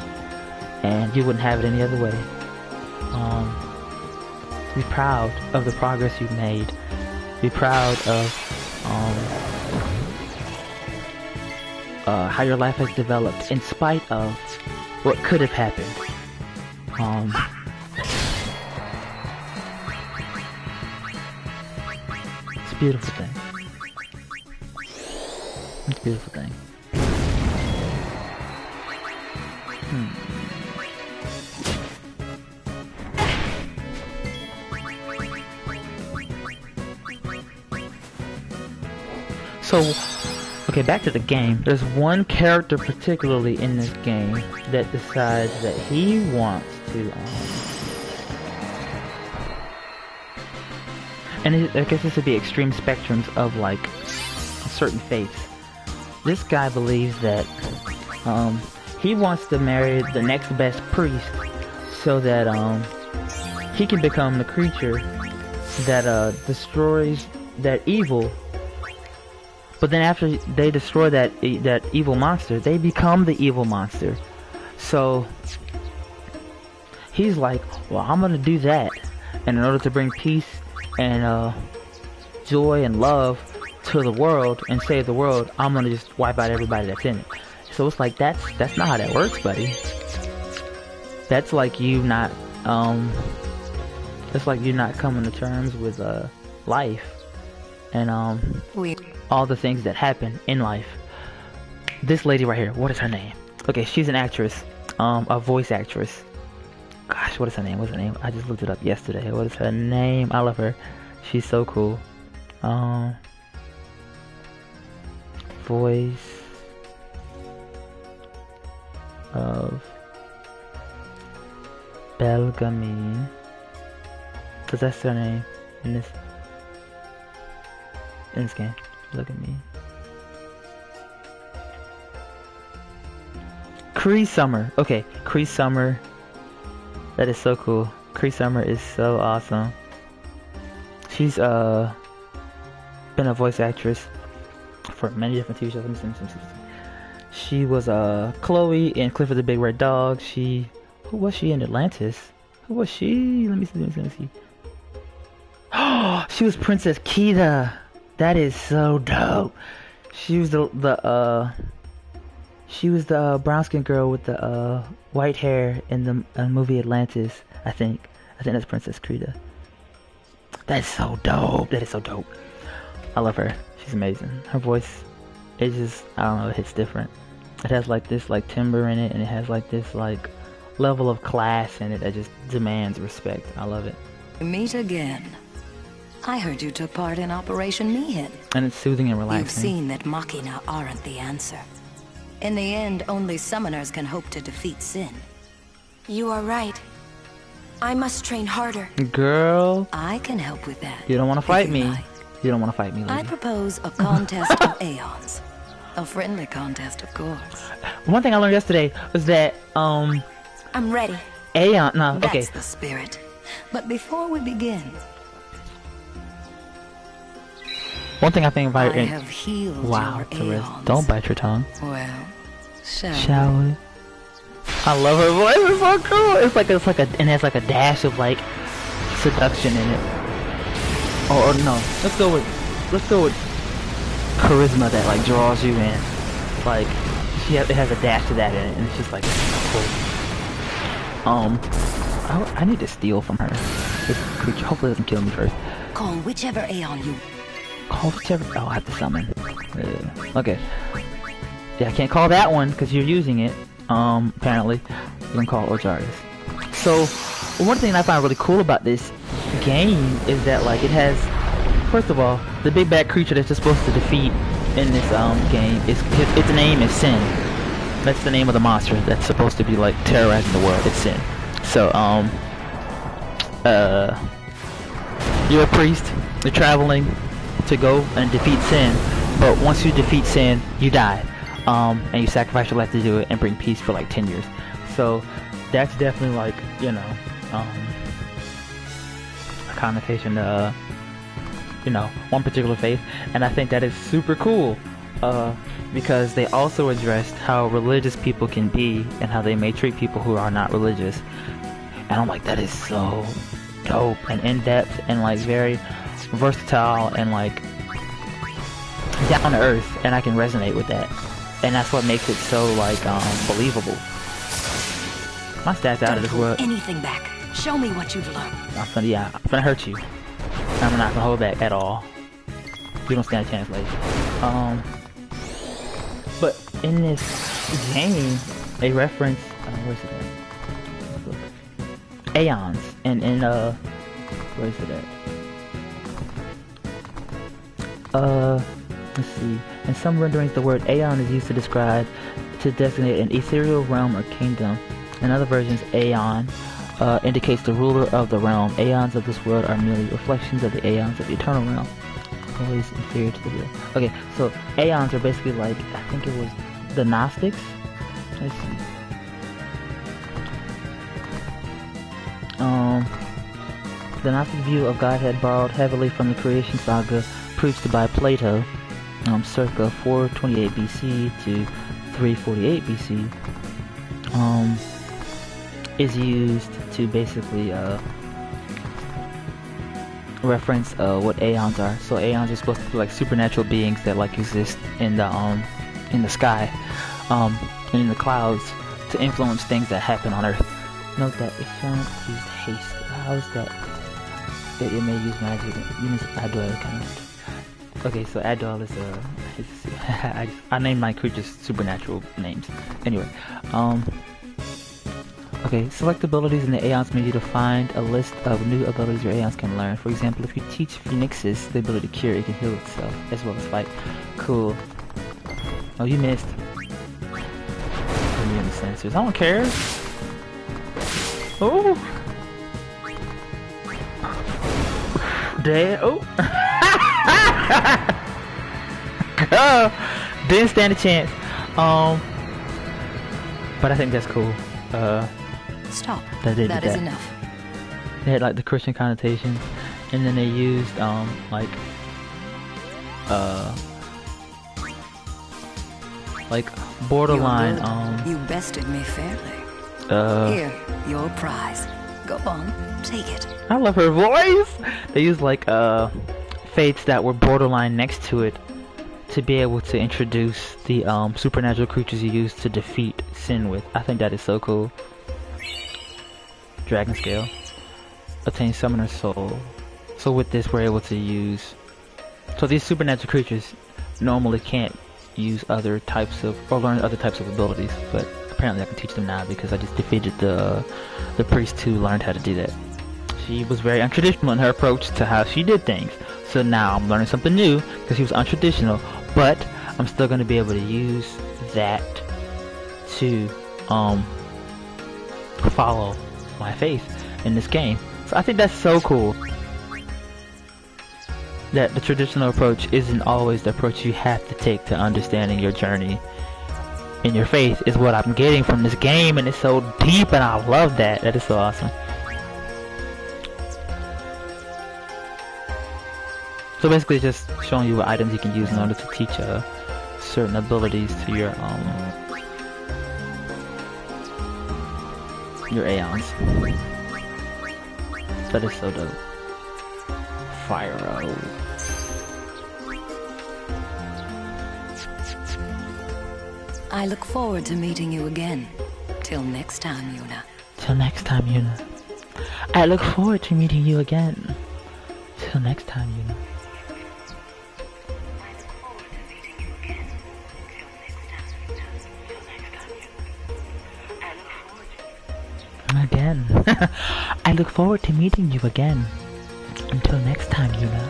and you wouldn't have it any other way. Be proud of the progress you've made. Be proud of how your life has developed in spite of what could have happened. It's a beautiful thing. It's a beautiful thing. So, okay, back to the game. There's one character particularly in this game that decides that he wants to, and I guess this would be extreme spectrums of like certain faiths. This guy believes that he wants to marry the next best priest so that he can become the creature that destroys that evil. But then after they destroy that evil monster, they become the evil monster. So he's like, well, I'm gonna do that, and in order to bring peace and joy and love to the world and save the world, I'm gonna just wipe out everybody that's in it. So it's like that's not how that works, buddy. That's like you not that's like you not coming to terms with life and all the things that happen in life. This lady right here, what is her name? Okay, she's an actress, a voice actress. Gosh, what is her name? What's her name? I just looked it up yesterday. What is her name? I love her. She's so cool. Voice of Belgamy. Cause that's her name in this game. Look at me. Cree Summer. Okay, Cree Summer. That is so cool. Cree Summer is so awesome. She's been a voice actress for many different TV shows. Let me see. She was Chloe in Cliff of the Big Red Dog. Who was she in Atlantis? Who was she? Let me see. Oh, she was Princess Kita. That is so dope. She was the brown skinned girl with the white hair in the movie Atlantis. I think that's Princess Krita. That's so dope. That is so dope. I love her. She's amazing. Her voice, it just, I don't know, it hits different. It has like this like timbre in it, and it has like this like level of class in it that just demands respect. I love it.
Meet again. I heard you took part in Operation Mihin.
And it's soothing and relaxing.
You've seen that Machina aren't the answer. In the end, only summoners can hope to defeat sin.
You are right. I must train harder.
Girl,
I can help with that.
You don't want to fight me.
Like.
You don't want to fight me, lady.
I propose a contest of aeons. A friendly contest, of course.
One thing I learned yesterday was that,
I'm ready.
Aeon, no, okay.
That's the spirit. But before we begin...
One thing I think about
I have healed
wow,
your
Torres,
aeons.
don't bite your tongue.
Well,
shall we? I love her voice. It's so cool. It's like and it has like a dash of like seduction in it. Or no, let's go with charisma that like draws you in. Like it has a dash to that in it, and it's just like cool. I need to steal from her. This creature hopefully doesn't kill me first.
Call whichever aeon you.
Call whichever. Oh, I have to summon. Okay. Yeah, I can't call that one because you're using it. Apparently, you can call Ojaris. So, one thing I find really cool about this game is that like it has, first of all, the big bad creature that you're supposed to defeat in this game is its name is Sin. That's the name of the monster that's supposed to be like terrorizing the world. It's Sin. So, you're a priest. You're traveling to go and defeat Sin, but once you defeat Sin, you die. And you sacrifice your life to do it and bring peace for like 10 years. So that's definitely like, you know, a connotation to, you know, one particular faith. And I think that is super cool, because they also addressed how religious people can be and how they may treat people who are not religious. And I'm like, that is so dope and in-depth and like very versatile and like down to earth, and I can resonate with that, and that's what makes it so like believable. My stats out of this world.
Anything back. Show me what you've learned.
I'm gonna hurt you. I'm not gonna hold back at all. You don't stand a chance, lady. But in this game, they reference where's it at? Aeons, and in where is it at? Let's see. In some renderings, the word Aeon is used to designate an ethereal realm or kingdom. In other versions, Aeon indicates the ruler of the realm. Aeons of this world are merely reflections of the Aeons of the eternal realm, always inferior to the real. Okay, so Aeons are basically like, I think it was the Gnostics. Let's see. The Gnostic view of Godhead borrowed heavily from the creation saga preached by Plato, circa 428 BC to 348 BC, is used to basically reference what aeons are. So aeons are supposed to be like supernatural beings that like exist in the sky, and in the clouds to influence things that happen on Earth. Note that if you used haste, how is that? It may use magic. Use Adol kind of. Okay, so Adol is I named my creatures supernatural names. Anyway, okay, select abilities in the Aeons menu to find a list of new abilities your Aeons can learn. For example, if you teach Phoenixes the ability to cure, it can heal itself as well as fight. Cool. Oh, you missed. Immune sensors. I don't care. Oh. Damn. Oh. Didn't stand a chance. But I think that's cool.
Stop.
That is
enough.
They had like the Christian connotations, and then they used like borderline
You bested me fairly. Here, your prize. Go on, take it.
I love her voice. They used like fates that were borderline next to it to be able to introduce the supernatural creatures you use to defeat sin with. I think that is so cool. Dragon scale. Obtain summoner's soul. So with this we're able to use, so these supernatural creatures normally can't use other types of, or learn other types of abilities, but apparently I can teach them now because I just defeated the priest who learned how to do that. She was very untraditional in her approach to how she did things. So now I'm learning something new because she was untraditional, but I'm still going to be able to use that to follow my faith in this game. So I think that's so cool that the traditional approach isn't always the approach you have to take to understanding your journey in your faith is what I'm getting from this game, and it's so deep and I love that. That is so awesome. So basically just showing you what items you can use in order to teach certain abilities to your Aeons. That is so dope. Fire roll.
I look forward to meeting you again. Till next time, Yuna.
Till next time, Yuna. I look forward to meeting you again. Till next time, Yuna. Again. I look forward to meeting you again. Until next time, Yuna.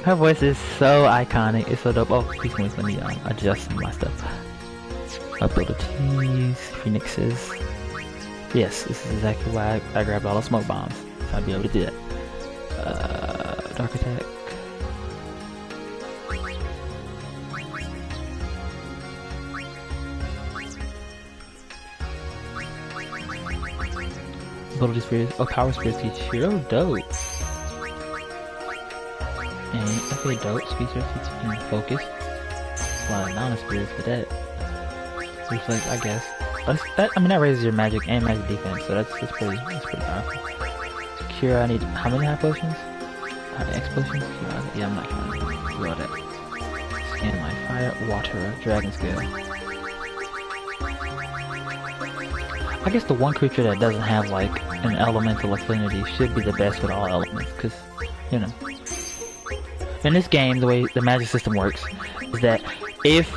Her voice is so iconic. It's so dope. Oh, please let me adjust my stuff. Abilities, Phoenixes. Yes, this is exactly why I grabbed all the smoke bombs. So I'd be able to do that. Dark attack. Ability spheres. Oh, power spheres teach hero. Dope. And okay, dope. Speed spheres teach focus. A lot of nana spheres for that. Reflect, I guess. That, I mean, that raises your magic and magic defense, so that's pretty powerful. Here I need how many high potions? X potions? Yeah, I'm not trying to do all that. Scan my fire, water, dragon scale. I guess the one creature that doesn't have like an elemental affinity should be the best with all elements, because, you know. In this game, the way the magic system works is that if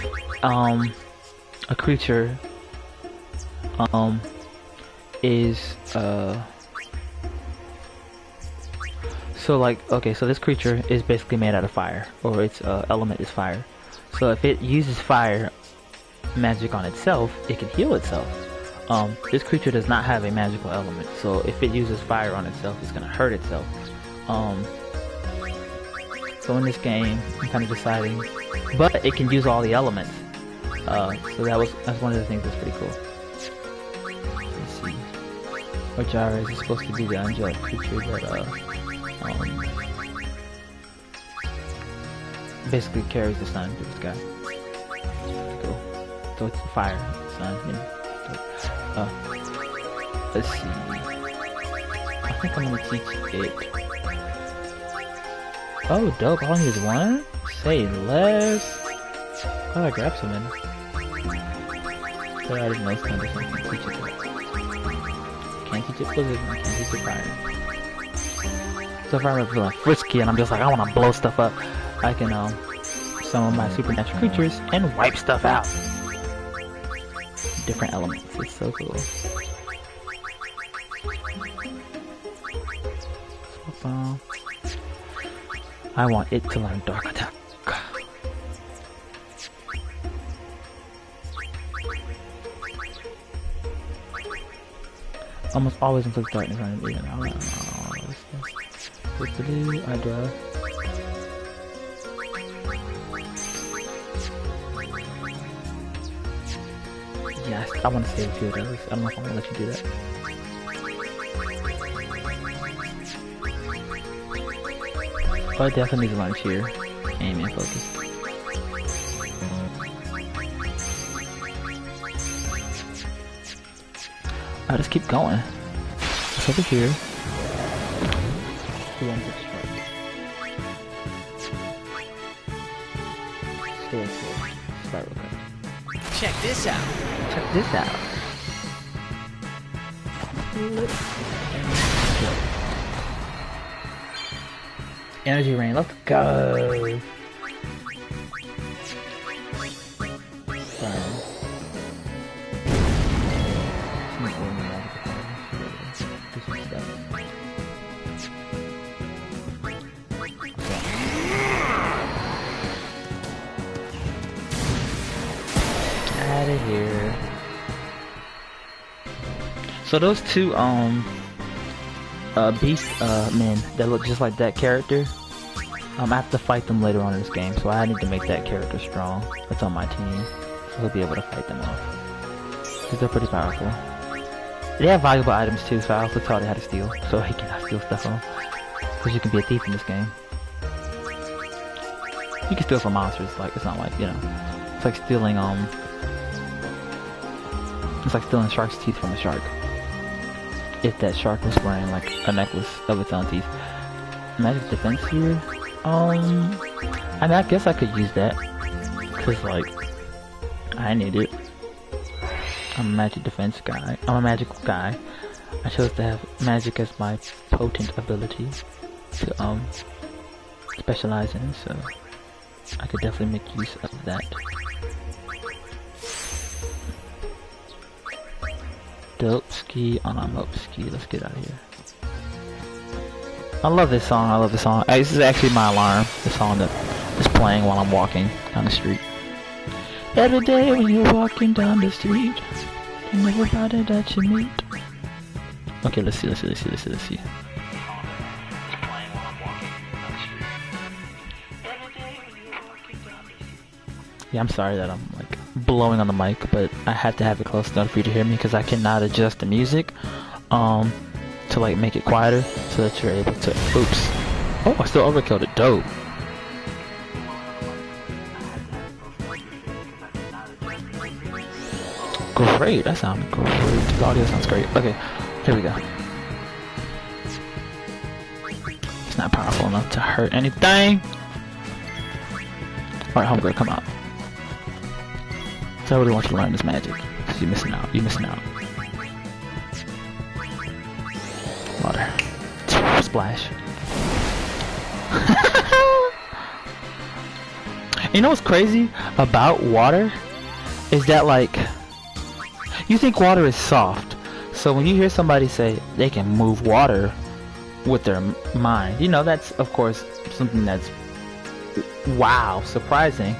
a creature is so like, okay, so this creature is basically made out of fire, or its element is fire. So if it uses fire magic on itself, it can heal itself. This creature does not have a magical element, so if it uses fire on itself, it's gonna hurt itself. So in this game, I'm kind of deciding, but it can use all the elements. So that's one of the things that's pretty cool. Let's see. Ojara is supposed to be the angelic creature that basically carries the sun to the sky. Cool. So it's fire, sun, you know. Let's see. I think I'm gonna teach it. Oh, dope. All I need is one? Say less. Oh, I grabbed some in. But I didn't know something. I can't teach it. Can't teach it blizzard. I can't teach it fire. So if I'm feeling frisky and I'm just like, I want to blow stuff up, I can summon my supernatural creatures and wipe stuff out. Different elements. It's so cool. I want it to learn Dark Attack. Almost always inflicts darkness on it. I draw. Yes, I want to save a few of those. I don't know if I'm gonna let you do that. But I definitely need to launch here. Aim and focus. Alright, let's keep going. It's over here. Start real quick.
Check this out.
Check this out. Energy rain, let's go. Out of here. So those two beast men that look just like that character, I have to fight them later on in this game, so I need to make that character strong. That's on my team, so he'll be able to fight them off. Because they're pretty powerful. They have valuable items too, so I also taught him how to steal, so he cannot steal stuff from them. Because you can be a thief in this game. You can steal from monsters, like, it's not like, you know, it's like stealing, it's like stealing shark's teeth from a shark. If that shark was wearing like a necklace of its own teeth. Magic defense here? I mean, I guess I could use that. Cause like, I need it. I'm a magic defense guy. I'm a magical guy. I chose to have magic as my potent ability to specialize in, so I could definitely make use of that. Dope ski on a mope ski. Let's get out of here. I love this song. I love this song. This is actually my alarm. The song that is playing while I'm walking down the street. Every day when you're walking down the street, and everybody that you meet. Okay, let's see. Yeah, I'm sorry that I'm like blowing on the mic, but I had to have it close enough for you to hear me because I cannot adjust the music to like make it quieter so that you're able to. Oops. Oh, I still overkilled it. Dope. Great. That sounds great. The audio sounds great. Okay, here we go. not powerful enough to hurt anything. Alright, homegirl, come out. So I really want you to learn this magic. Cause you're missing out. You're missing out. Water. Splash. You know what's crazy about water? Is that like, you think water is soft. So when you hear somebody say they can move water with their mind, you know, that's of course something that's wow, surprising.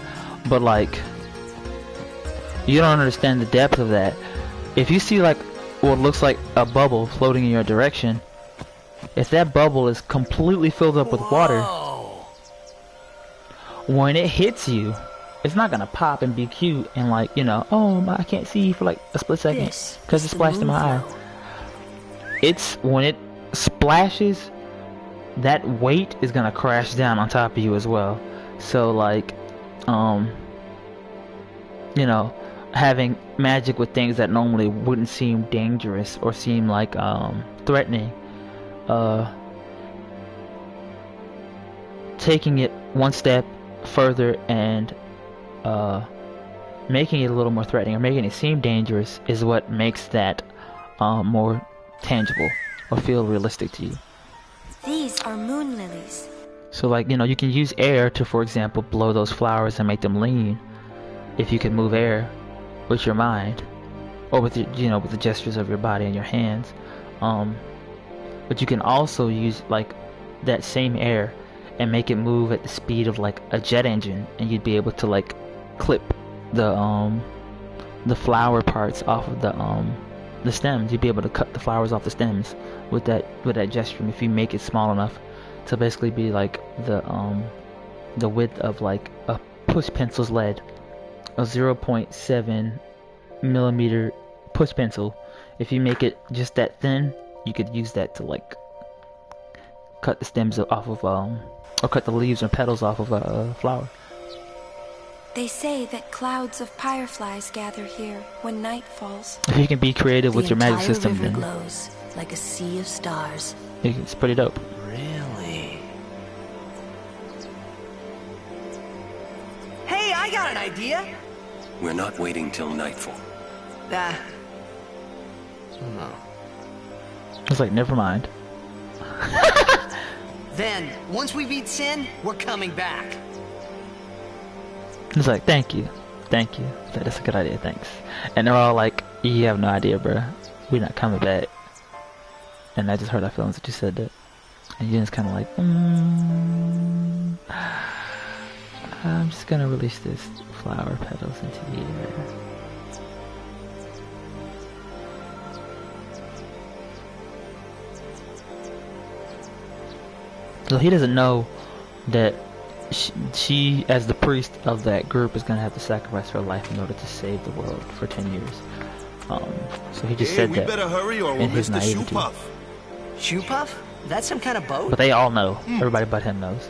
But like, you don't understand the depth of that. If you see like what looks like a bubble floating in your direction, if that bubble is completely filled up with water, when it hits you, it's not gonna pop and be cute and like, you know, oh I can't see for like a split second because it splashed in my eye. It's when it splashes, that weight is gonna crash down on top of you as well. So like, you know, having magic with things that normally wouldn't seem dangerous or seem like threatening, taking it one step further and making it a little more threatening or making it seem dangerous is what makes that more tangible or feel realistic to you.
These are moon lilies.
So like, you know, you can use air to, for example, blow those flowers and make them lean if you can move air with your mind or with your, you know, with the gestures of your body and your hands. But you can also use like that same air and make it move at the speed of like a jet engine, and you'd be able to like clip the flower parts off of the stems. You'd be able to cut the flowers off the stems with that gesture if you make it small enough to basically be like the width of like a push pencil's lead, a 0.7 millimeter push pencil. If you make it just that thin, you could use that to like cut the stems off of or cut the leaves and petals off of a flower.
They say that clouds of fireflies gather here when night falls.
If you can be creative with your magic system,
The entire
then
river glows like a sea of stars.
it's pretty dope.
Really? Hey, I got an idea!
We're not waiting till nightfall.
It's like, never mind.
Then, once we beat Sin, we're coming back.
It's like, thank you. That's a good idea, thanks. And they're all like, you have no idea, bro. We're not coming back. And I just hurt our feelings that you said that. And you're just kind of like, I'm just gonna release this flower petals into the air. So he doesn't know that she, as the priest of that group, is gonna have to sacrifice her life in order to save the world for 10 years. So he just said
we
that
better hurry or
in
we'll
his
miss the shoe
naivety.
puff.
Shoe puff? That's some kind of boat?
But they all know. Everybody but him knows.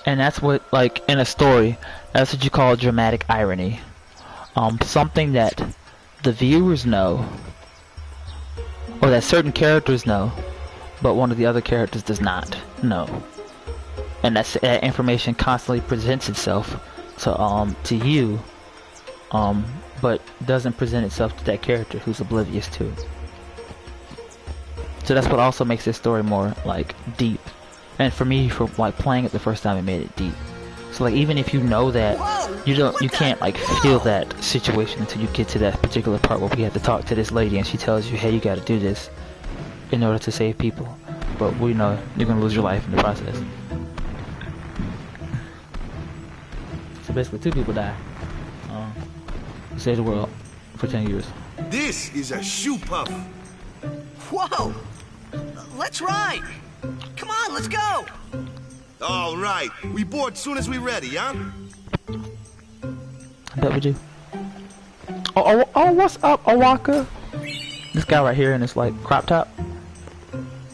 And that's what, like, in a story, that's what you call dramatic irony. Something that the viewers know, or that certain characters know, but one of the other characters does not know. And that information constantly presents itself to you, but doesn't present itself to that character who's oblivious to it. So that's what also makes this story more like deep. And for me, for like playing it the first time, it made it deep. So like, even if you know that, you can't like feel that situation until you get to that particular part where we have to talk to this lady and she tells you, hey, you gotta do this in order to save people. But we know you're gonna lose your life in the process. So basically 2 people die. Save the world for 10 years.
This is a shoe puff.
Whoa! Let's ride! Come on, let's go!
All right, we board soon as we ready, huh?
I bet we do. Oh, what's up, Owaka? This guy right here in this like crop top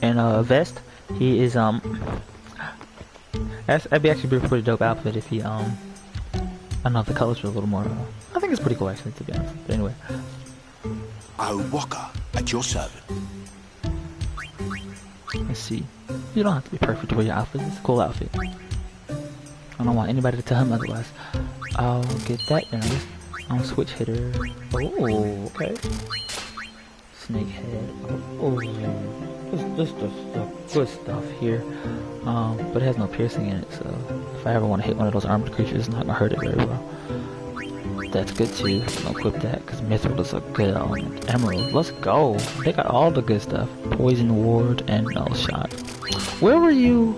and vest. He is that'd be actually be a pretty dope outfit if he I don't know if the colors were a little more. I think think it's pretty cool actually, to be honest. But anyway.
I'll walk at your service.
Let's see. You don't have to be perfect to wear your outfit. It's a cool outfit. I don't want anybody to tell him otherwise. I'll get that then. I'll switch hitter. Oh, okay. Snake head. Oh, this is the good stuff here. But it has no piercing in it, so if I ever want to hit one of those armored creatures, it's not gonna hurt it very well. That's good too. I'll equip that because Mithril is a good element. Emerald. Let's go. They got all the good stuff. Poison ward and null shot. Where were you?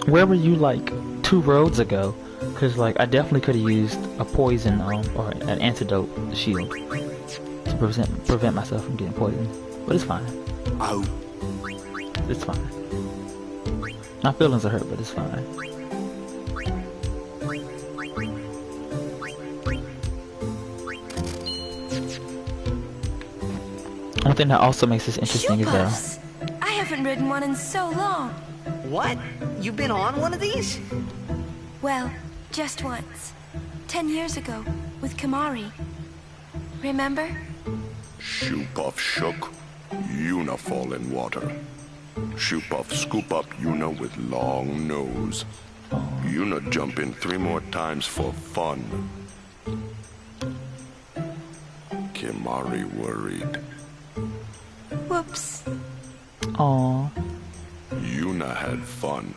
Where were you like 2 roads ago? Because like I definitely could have used a poison or an antidote shield to prevent myself from getting poisoned. But it's fine.
Oh.
It's fine. My feelings are hurt, but it's fine. One thing that also makes this interesting is that
I haven't ridden one in so long.
What? You've been on one of these?
Well, just once. 10 years ago, with Kimari. Remember?
Shoop-off shook, Yuna fall in water. Shoop-off scoop up Yuna with long nose. Yuna jump in 3 more times for fun. Kimari worried.
Whoops.
aww.
Yuna had fun.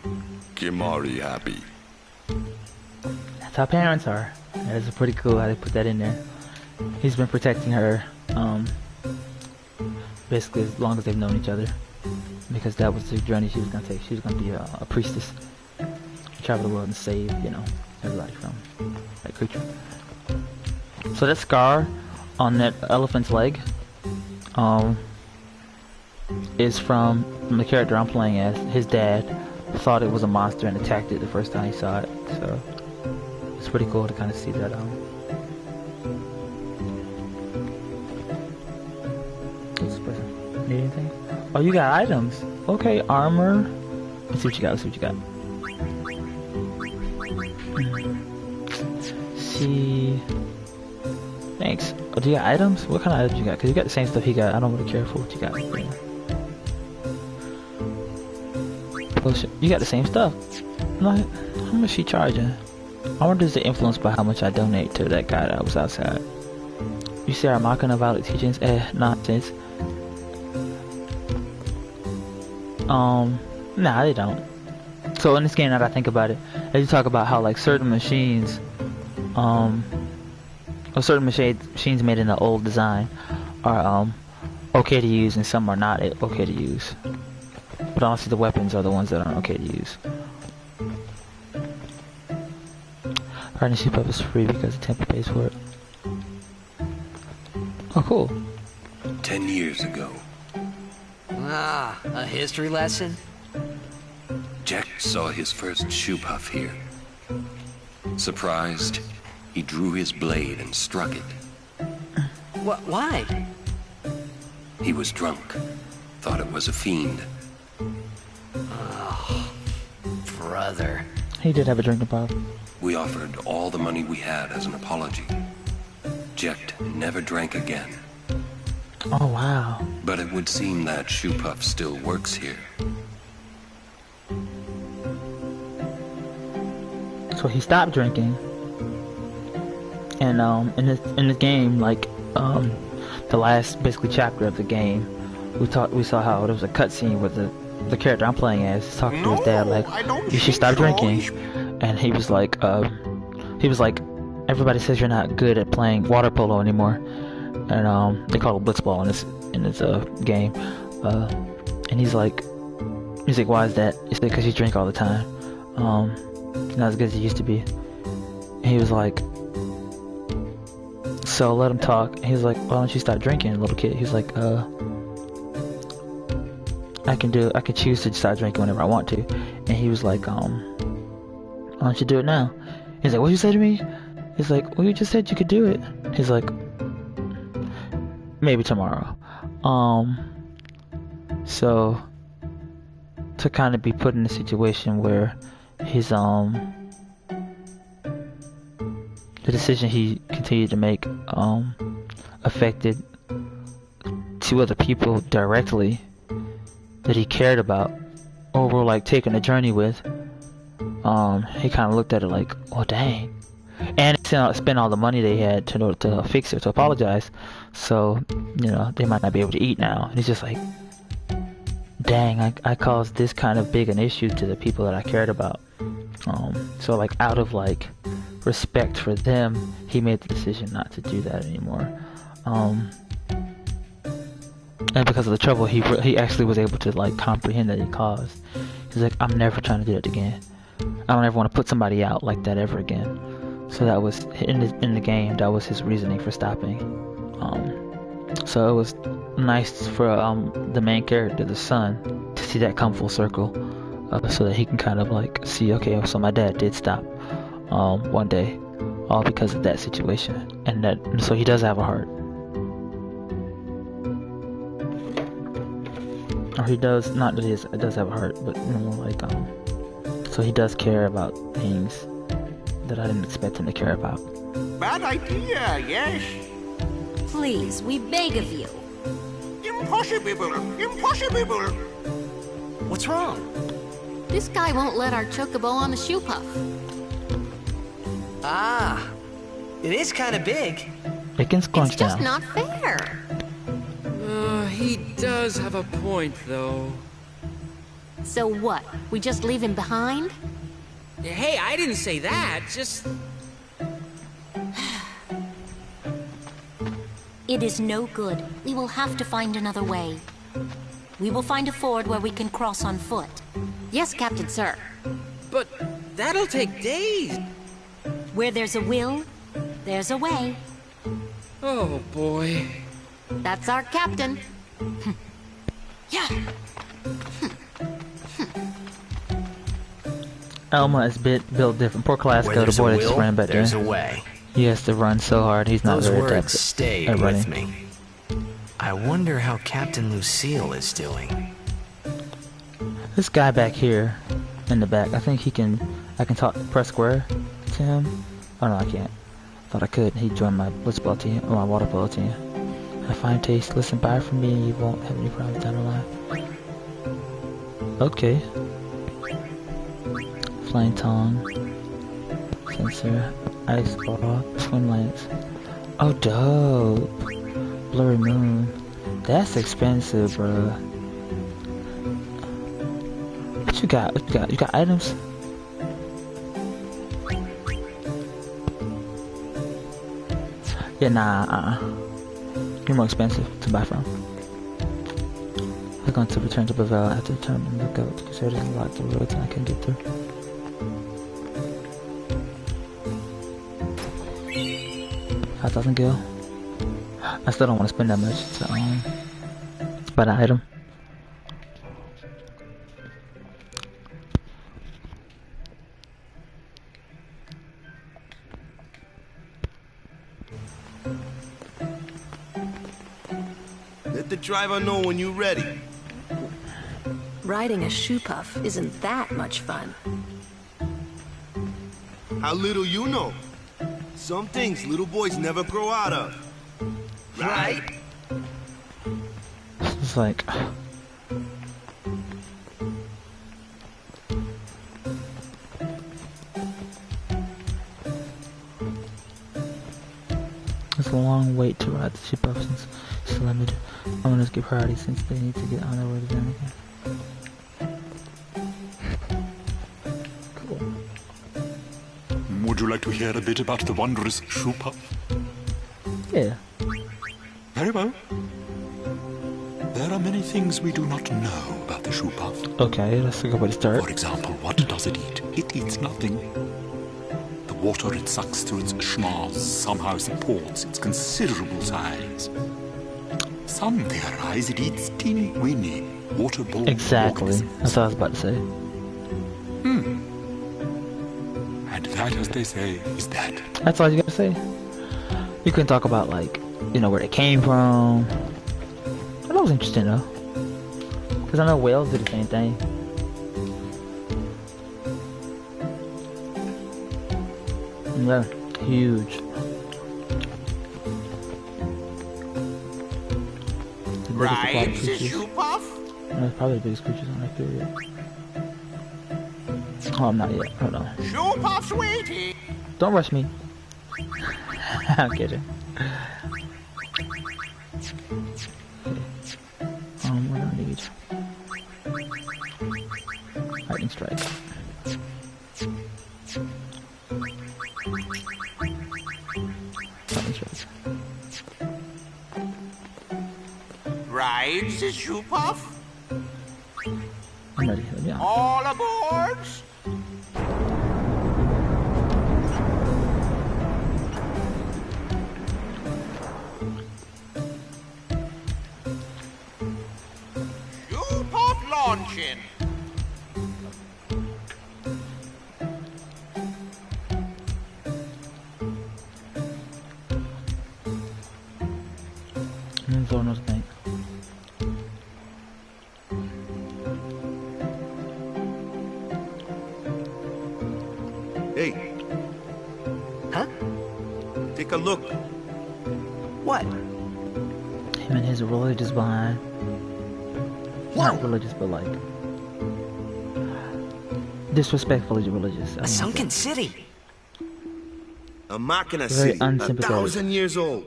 Kimari happy.
That's how parents are. That is pretty cool how they put that in there. He's been protecting her, basically as long as they've known each other. Because that was the journey she was gonna take. She was gonna be a priestess. Travel the world and save, you know, everybody from that creature. So that scar on that elephant's leg, is from the character I'm playing as. His dad thought it was a monster and attacked it the first time he saw it. So it's pretty cool to kind of see that. Need anything? Oh, you got items. Okay, armor. Let's see what you got. Let's see what you got. See. Thanks. Oh, do you got items? What kind of items you got? Because you got the same stuff he got. I don't really care for what you got. Yeah. Potion. You got the same stuff. Like, how much she charging? I wonder is it influenced by how much I donate to that guy that was outside. You say I'm mocking about teachings? Nonsense. Nah, they don't. So in this game, now that I think about it, as you talk about how like certain machines, or certain machines made in the old design are okay to use and some are not okay to use. But honestly, the weapons are the ones that aren't okay to use. Riding sheep up is free because the temple pays for it. Oh, cool.
10 years ago.
Ah, a history lesson?
Jack saw his first shoe puff here. Surprised, he drew his blade and struck it.
What? Why?
He was drunk. Thought it was a fiend.
Oh, brother.
He did have a drinking problem.
We offered all the money we had as an apology. Jecht never drank again.
Oh, wow.
But it would seem that shoe puff still works here.
So he stopped drinking, and in this game, like the last basically chapter of the game, we saw how there was a cutscene with the character I'm playing as talking to his dad like, you should stop drinking, and he was like, everybody says you're not good at playing water polo anymore, and they call it blitzball in this game, and he's like, why is that? It's because you drink all the time. Not as good as he used to be. And he was like, so let him talk. And he was like, why don't you stop drinking, little kid? He's like, I can choose to stop drinking whenever I want to. And he was like, why don't you do it now? He's like, what'd you say to me? He's like, well, you just said you could do it. He's like, maybe tomorrow. So to kind of be put in a situation where his the decision he continued to make affected two other people directly that he cared about or were like taking a journey with. He kind of looked at it like, oh dang, and spent all the money they had to fix it, to apologize. So you know they might not be able to eat now. And he's just like, dang, I caused this kind of big an issue to the people that I cared about. So like out of like respect for them, he made the decision not to do that anymore. And because of the trouble he actually was able to like comprehend that he caused. He's like, I'm never trying to do that again. I don't ever want to put somebody out like that ever again. So that was in the game. That was his reasoning for stopping. So it was nice for the main character, the son, to see that come full circle, so that he can kind of like see, okay, so my dad did stop one day, all because of that situation, and so he does have a heart, or he does not that he does have a heart, but you know, like so he does care about things that I didn't expect him to care about.
Bad idea, yes.
Please, we beg of you.
Impossible! Impossible!
What's wrong?
This guy won't let our chocobo on the shoe puff.
Ah, it is kind of big.
It can scrunch
It's just
down.
not fair.
He does have a point, though.
So what? We just leave him behind?
Hey, I didn't say that. Just...
It is no good. We will have to find another way. We will find a ford where we can cross on foot.
Yes, Captain Sir.
But that'll take days.
Where there's a will, there's a way.
Oh, boy.
That's our captain.
Yeah.
Elma is built different. Poor Classico, the boy that just ran back there.
There's a way.
He has to run so hard. He's not
Those
very
words
adept
stay
at running.
with me. I wonder how Captain Lucille is doing.
This guy back here, in the back, I think I can press square to him. Oh no, I can't. Thought I could. He joined my blitzball team, or my water polo team. A fine taste. Listen, buy from me, and you won't have any problems down the line. Okay. Flying tongue, sensor, ice ball, swim lanes. Oh, dope. Blurry moon. That's expensive, bro. What you got? What you got? You got items? Yeah, nah. You're more expensive to buy from. I'm going to return to Bavel after the term and look out because there's a lot of roads I can get through. 5,000 gil. I still don't want to spend that much to buy an item.
Let the driver know when you're ready.
Riding a shoe puff isn't that much fun.
How little you know. Some things little boys never grow out of. Right?
It's like... It's a long wait to ride the ship up since it's limited. Owners give priority since they need to get on their way to them again. Cool.
Would you like to hear a bit about the wondrous shoe puff?
Yeah.
Very well. There are many things we do not know about the shoe puff.
Okay, that's a good way to start.
For example, what does it eat? It eats nothing. The water it sucks through its schnoz somehow supports its considerable size. Some theorize it eats teeny-weeny water-borne
Exactly.
organisms.
That's what I was about to say.
And that, as they say, is that.
That's all you gotta say. You can talk about, like, you know, where they came from. That was interesting, though. Because I know whales do the same thing. Yeah. Huge.
Right, Shoe Puff?
That's probably the biggest creatures on that period. Oh, I'm not yet. Hold on.
Shoe Puff's waiting.
Don't rush me. I'm kidding. What do I need? Lightning strike. Lightning strike.
Rides the Shoe Puff?
I'm ready. Let me on.
All aboard! Shoe Puff launching.
Zonos bank.
Hey.
Huh?
Take a look.
What?
Him and his religious behind. Not religious, but like disrespectfully religious.
A sunken city.
A Machina
Very
city,
unsympathetic.
1,000 years old.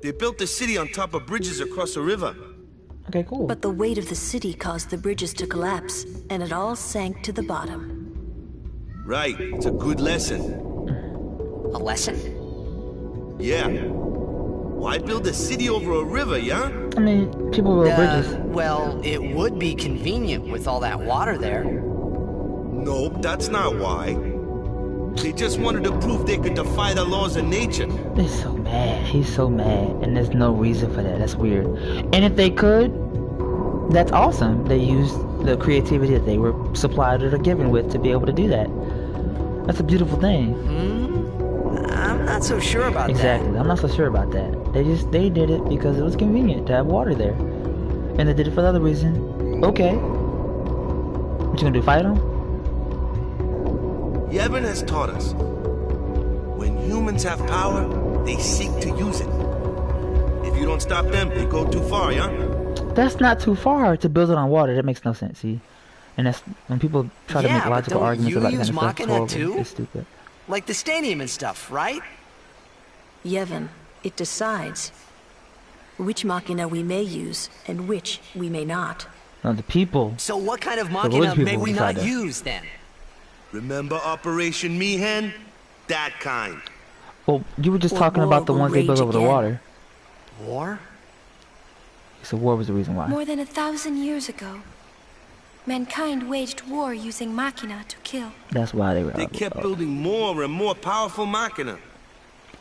They built the city on top of bridges across a river.
Okay, cool.
But the weight of the city caused the bridges to collapse, and it all sank to the bottom.
Right, it's a good lesson.
A lesson?
Yeah. Why build a city over a river, yeah?
I mean, people build bridges.
Well, it would be convenient with all that water there.
Nope, that's not why. They just wanted to prove they could defy the laws of nature.
He's so mad. He's so mad. And there's no reason for that. That's weird. And if they could, that's awesome. They used the creativity that they were supplied or given with to be able to do that. That's a beautiful thing.
I'm not so sure about
Exactly.
that.
I'm not so sure about that. They did it because it was convenient to have water there. And they did it for the other reason. Okay. What you gonna do, fight them?
Yevon has taught us. When humans have power, they seek to use it. If you don't stop them, they go too far, yeah?
That's not too far to build it on water. That makes no sense, see? And that's when people try to make logical arguments about that kind of stuff. It's horrible.
Too?
It's stupid.
Like the stadium and stuff, right?
Yevon, it decides which Machina we may use and which we may not.
No, the people.
So what kind of
The
Machina
village
may
people
we
decide
not
that.
use then?
Remember Operation Mihen? That kind.
Well, you were just
Or
talking
war
about the
will
ones they built
rage
over the
again.
water.
War?
So war was the reason why.
More than 1,000 years ago, mankind waged war using Machina to kill.
That's why they were.
They kept building more and more powerful Machina.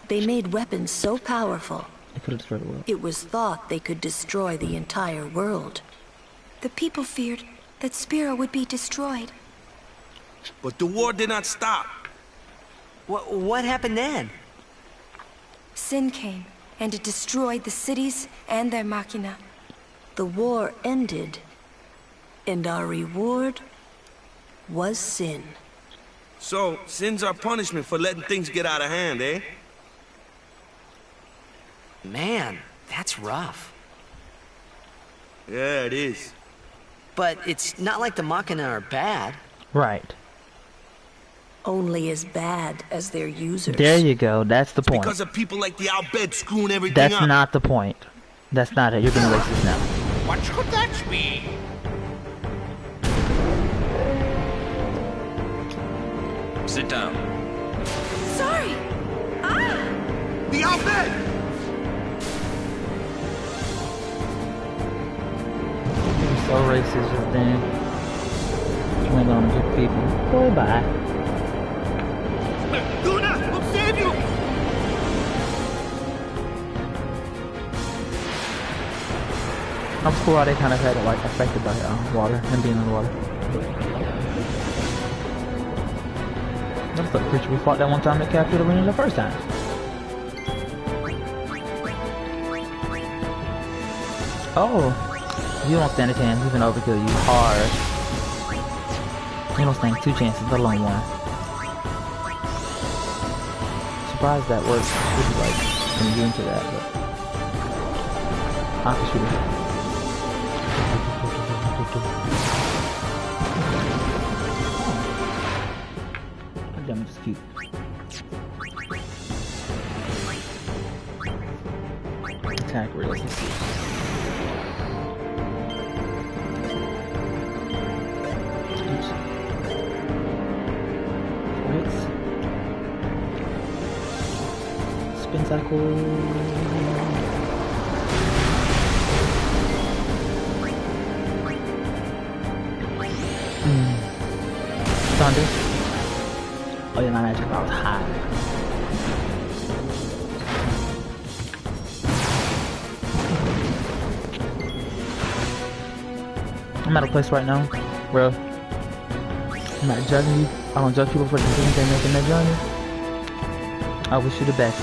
They made weapons so powerful,
They could have destroyed the world.
it was thought they could destroy the entire world.
The people feared that Spira would be destroyed.
But the war did not stop.
What happened then?
Sin came, and it destroyed the cities and their Machina.
The war ended, and our reward was sin.
So, sin's our punishment for letting things get out of hand, eh?
Man, that's rough.
Yeah, it is.
But it's not like the Machina are bad.
Right.
Only as bad as their users.
There you go. That's the point.
Because of people like the Albed screwing everything
That's
up.
not the point. That's not it. You're being racist now.
What could that be?
Sit down.
Sorry! Ah!
The Albed!
You're so racist just then. Went on good people. Boy, bye.
Luna, I'll save you!
I'm cool how they kind of had it like affected by water and being in the water. That's the creature we fought that one time that captured the arena the first time. Oh, you don't stand a chance. He's gonna overkill you hard. You don't stand two chances, let alone one. surprised that works. Should be like immune to that, but Aqua shooter. That damage is cute. Attack resistance. Oops. Hits. Spin cycle. Thunder. Oh yeah, my magic bar was high. I'm at a place right now where I'm not judging you. I don't judge people for the decisions they make in their journey. I wish you the best.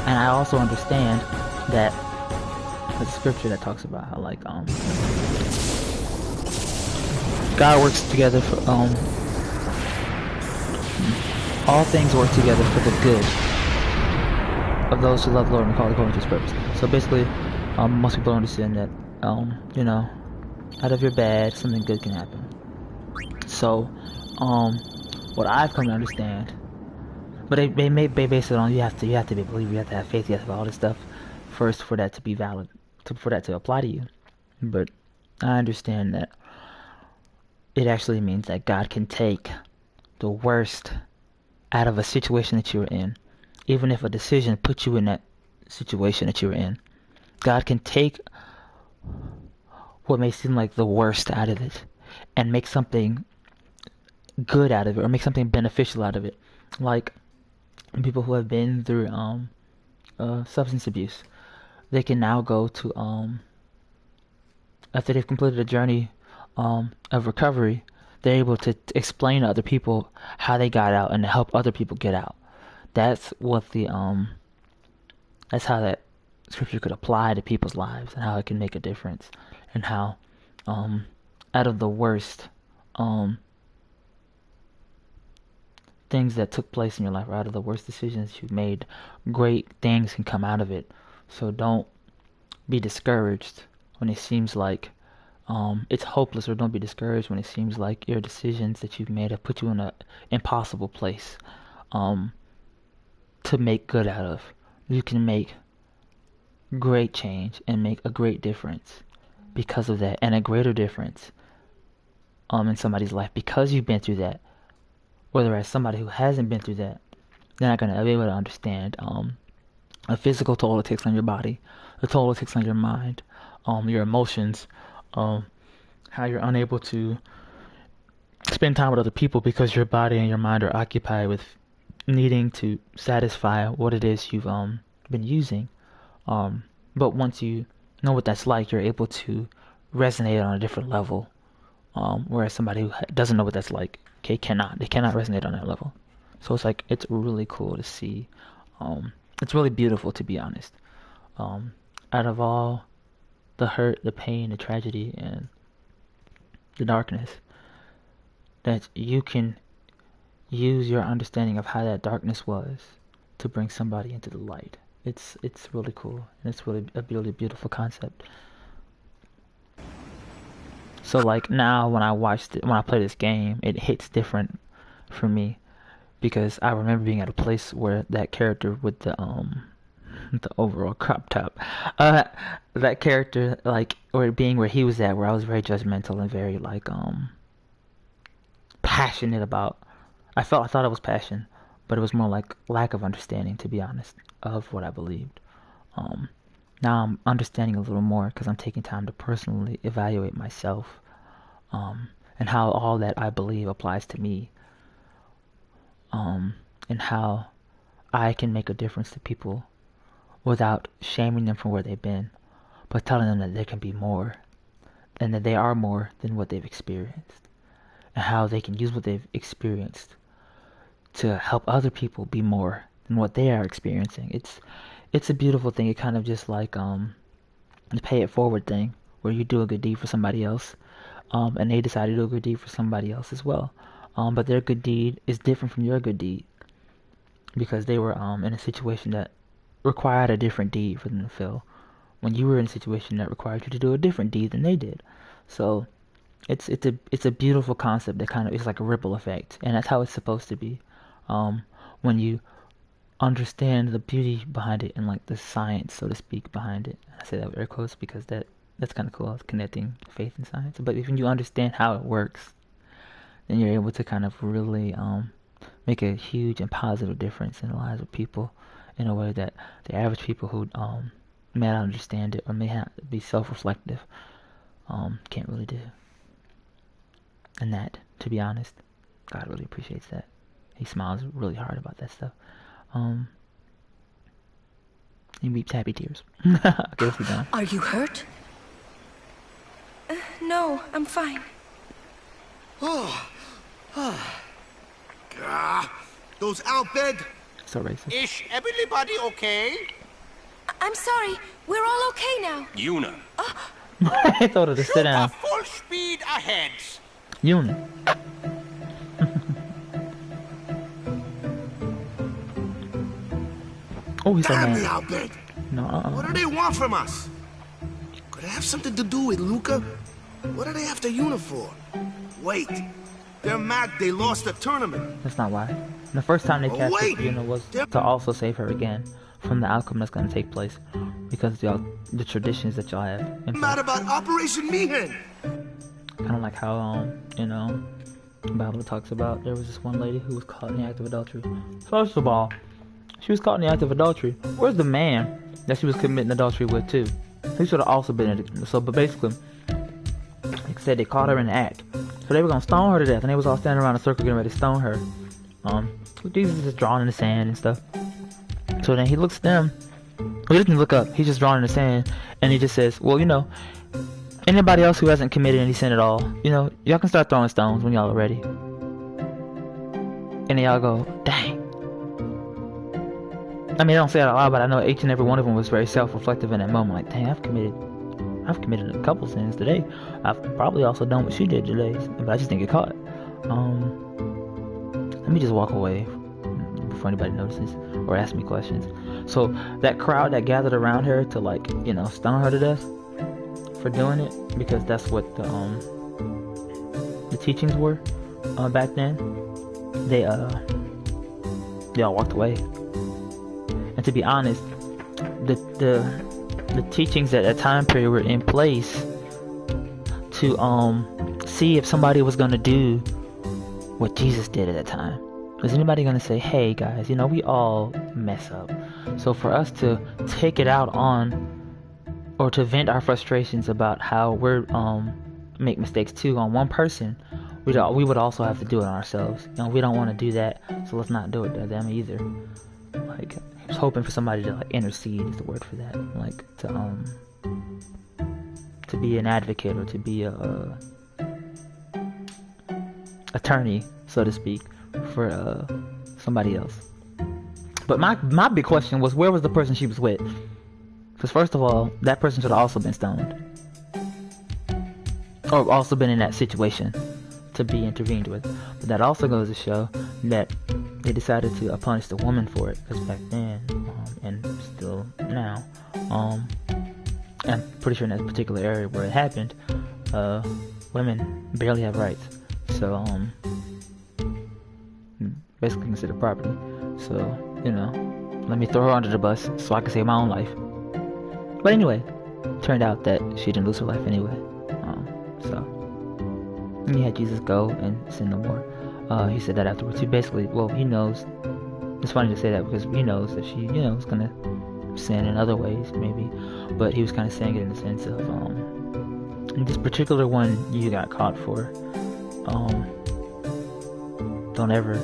And I also understand that the scripture that talks about how like God works together for all things work together for the good of those who love the Lord and call according to His purpose. So basically, most people don't understand that you know, out of your bad, something good can happen. So, what I've come to understand, but they base it on you have to be a believer, you have to have faith, you have to have all this stuff first for that to be valid, for that to apply to you. But I understand that it actually means that God can take the worst out of a situation that you're in, even if a decision puts you in that situation that you're in. God can take what may seem like the worst out of it and make something good out of it, or make something beneficial out of it. Like people who have been through substance abuse, they can now go to after they've completed a journey of recovery, they're able to explain to other people how they got out and to help other people get out. That's what the that's how that scripture could apply to people's lives, and how it can make a difference, and how out of the worst things that took place in your life, or out of the worst decisions you've made, great things can come out of it. So don't be discouraged when it seems like it's hopeless, or don't be discouraged when it seems like your decisions that you've made have put you in an impossible place to make good out of. You can make great change and make a great difference because of that, and a greater difference in somebody's life because you've been through that. Whereas somebody who hasn't been through that, they're not going to be able to understand a physical toll it takes on your body, the toll it takes on your mind, your emotions, how you're unable to spend time with other people because your body and your mind are occupied with needing to satisfy what it is you've been using. But once you know what that's like, you're able to resonate on a different level. Whereas somebody who doesn't know what that's like, they cannot resonate on that level. So it's like, it's really cool to see. It's really beautiful, to be honest. Out of all the hurt, the pain, the tragedy, and the darkness, that you can use your understanding of how that darkness was to bring somebody into the light. It's really cool, and it's really a really beautiful concept. So like now when I play this game, it hits different for me, because I remember being at a place where that character with the overall crop top, that character, like, or being where he was at, where I was very judgmental and very like passionate about. I thought it was passion, but it was more like lack of understanding, to be honest, of what I believed. Now I'm understanding a little more because I'm taking time to personally evaluate myself, and how all that I believe applies to me, and how I can make a difference to people without shaming them for where they've been, but telling them that there can be more, and that they are more than what they've experienced, and how they can use what they've experienced to help other people be more than what they are experiencing. It's a beautiful thing. It kind of just like the pay it forward thing, where you do a good deed for somebody else, and they decide to do a good deed for somebody else as well, but their good deed is different from your good deed. because they were in a situation that required a different deed for them to fail, when you were in a situation that required you to do a different deed than they did. So it's a beautiful concept that kind of is like a ripple effect, and that's how it's supposed to be. When you understand the beauty behind it and like the science, so to speak, behind it. I say that very close because that's kind of cool. It's connecting faith and science. But if you understand how it works, then you're able to kind of really make a huge and positive difference in the lives of people in a way that the average people who may not understand it or may have to be self-reflective can't really do. And that, to be honest, God really appreciates that. He smiles really hard about that stuff. He weeps happy tears. Okay, let's be done.
Are you hurt? No, I'm fine.
Those Albed.
So racist.
Is everybody okay?
I'm sorry. We're all okay now.
Yuna.
I told her to sit down.
Full speed ahead.
Yuna. Oh, he's so
Damn
mad.
the Albed.
No,
What do they want from us? Could it have something to do with Luca? What do they have to Yuna for? Wait, they're mad they lost the tournament.
That's not why. The first time they captured
wait.
Yuna was to also save her again from the outcome that's going to take place because of the traditions that y'all have.
Mad about Operation Mihen.
Kind of like how, the Bible talks about there was this one lady who was caught in the act of adultery. First of all, she was caught in the act of adultery. Where's the man that she was committing adultery with too? He should have also been in it. So, but basically, like I said, they caught her in the act. So they were gonna stone her to death, and they was all standing around in a circle getting ready to stone her. Jesus is just drawing in the sand and stuff. So then he looks at them. He doesn't look up. He's just drawing in the sand, and he just says, "Well, anybody else who hasn't committed any sin at all, y'all can start throwing stones when y'all are ready." And y'all go, "Dang." I mean, I don't say it out loud, but I know each and every one of them was very self-reflective in that moment. Like, dang, I've committed a couple sins today. I've probably also done what she did today, but I just didn't get caught. Let me just walk away before anybody notices or asks me questions. So that crowd that gathered around her to stone her to death for doing it, because that's what the teachings were back then. They all walked away. And to be honest, the teachings at that time period were in place to see if somebody was gonna do what Jesus did at that time. Is anybody gonna say, "Hey guys, we all mess up. So for us to take it out on, or to vent our frustrations about how we're make mistakes too on one person, we would also have to do it on ourselves. We don't want to do that, so let's not do it to them either." Like, I was hoping for somebody to intercede is the word for that. Like to be an advocate or to be a attorney, so to speak, for somebody else. But my big question was, where was the person she was with? Because first of all, that person should have also been stoned, or also been in that situation to be intervened with. But that also goes to show that they decided to punish the woman for it, because back then, and still now, I'm pretty sure in that particular area where it happened, women barely have rights. So, basically considered property. So, let me throw her under the bus so I can save my own life. But anyway, turned out that she didn't lose her life anyway. And he had Jesus go and sin no more. He said that afterwards. He basically, he knows. It's funny to say that because he knows that she, is gonna sin in other ways, maybe. But he was kind of saying it in the sense of, this particular one you got caught for. Don't ever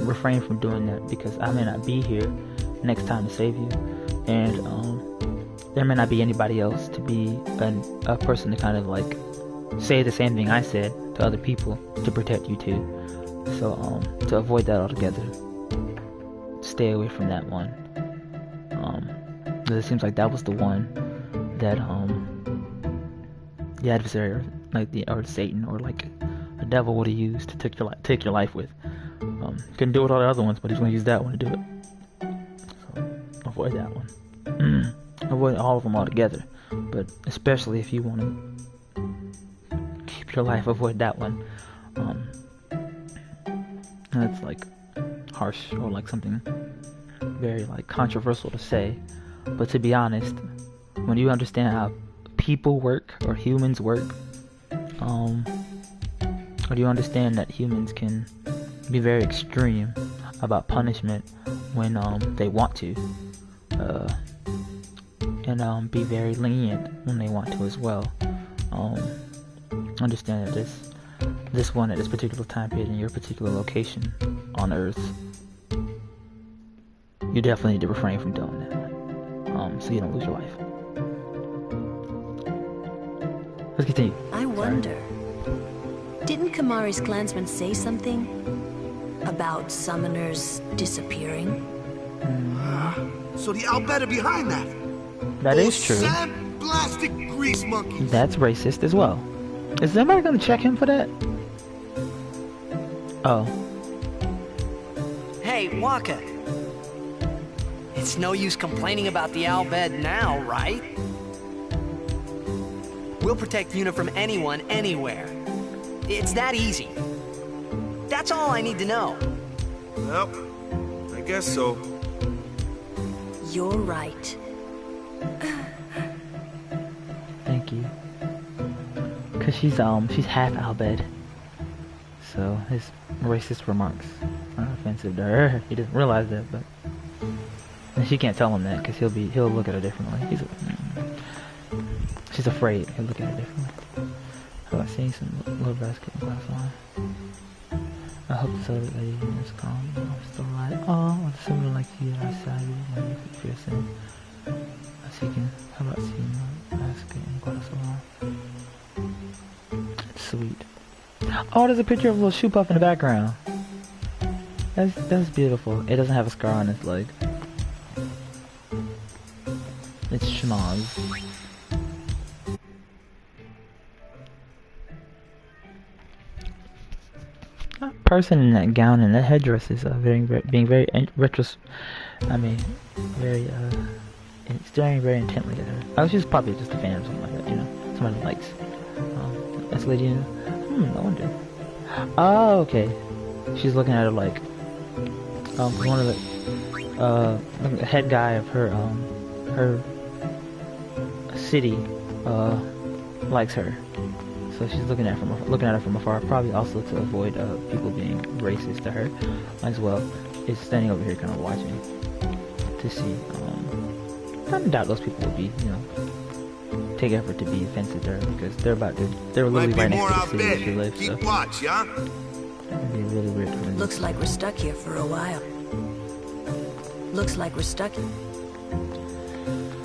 refrain from doing that, because I may not be here next time to save you, and there may not be anybody else to be a person to kind of say the same thing I said to other people to protect you too. So to avoid that altogether, stay away from that one. It seems like that was the one that the adversary, or Satan, or a devil would have used to take your life with. Couldn't do it with all the other ones, but he's gonna use that one to do it. So avoid that one. Avoid all of them altogether, but especially if you want to keep your life, avoid that one. That's like harsh or like something very like controversial to say, but to be honest, when you understand how people work or humans work, or do you understand that humans can be very extreme about punishment when they want to, and be very lenient when they want to as well. Understand that this one at this particular time period in your particular location on Earth, you definitely need to refrain from doing that, so you don't lose your life. Let's continue.
I wonder, didn't Kamari's clansmen say something about summoners disappearing?
So the Albed are behind that.
That is true.
Sandblasted grease monkeys.
That's racist as well. Is somebody gonna check him for that? Oh.
Hey, Waka. It's no use complaining about the Albed now, right? We'll protect Yuna from anyone, anywhere. It's that easy. That's all I need to know.
Well, I guess so.
You're right.
Thank you. Cause she's half Albed. So his racist remarks are offensive to her. He doesn't realize that, but and she can't tell him that because he'll look at her differently. She's afraid he'll look at her differently. How about seeing some little basketball glass on? I hope the other lady is calm. I'm still alive. Oh, someone like you outside you when you feel yourself. How about seeing the basket and Guadalajara? Sweet. Oh, there's a picture of a little shoe puff in the background. That's beautiful. It doesn't have a scar on its leg. It's schnoz. That person in that gown and that headdress is being very staring very intently at her. Oh, she's probably just a fan or something like that, you know, somebody likes. That's Lady. No wonder. Oh, okay. She's looking at her like one of the head guy of her city likes her, so she's looking at her from afar, probably also to avoid people being racist to her as well. Is standing over here kind of watching to see. I doubt those people would be, you know, take effort to be offensive to her because they're literally right next to the city where she lives.
Keep watch, yeah?
That'd be really weird for them.
Looks like we're stuck here for a while. Looks like we're stuck here.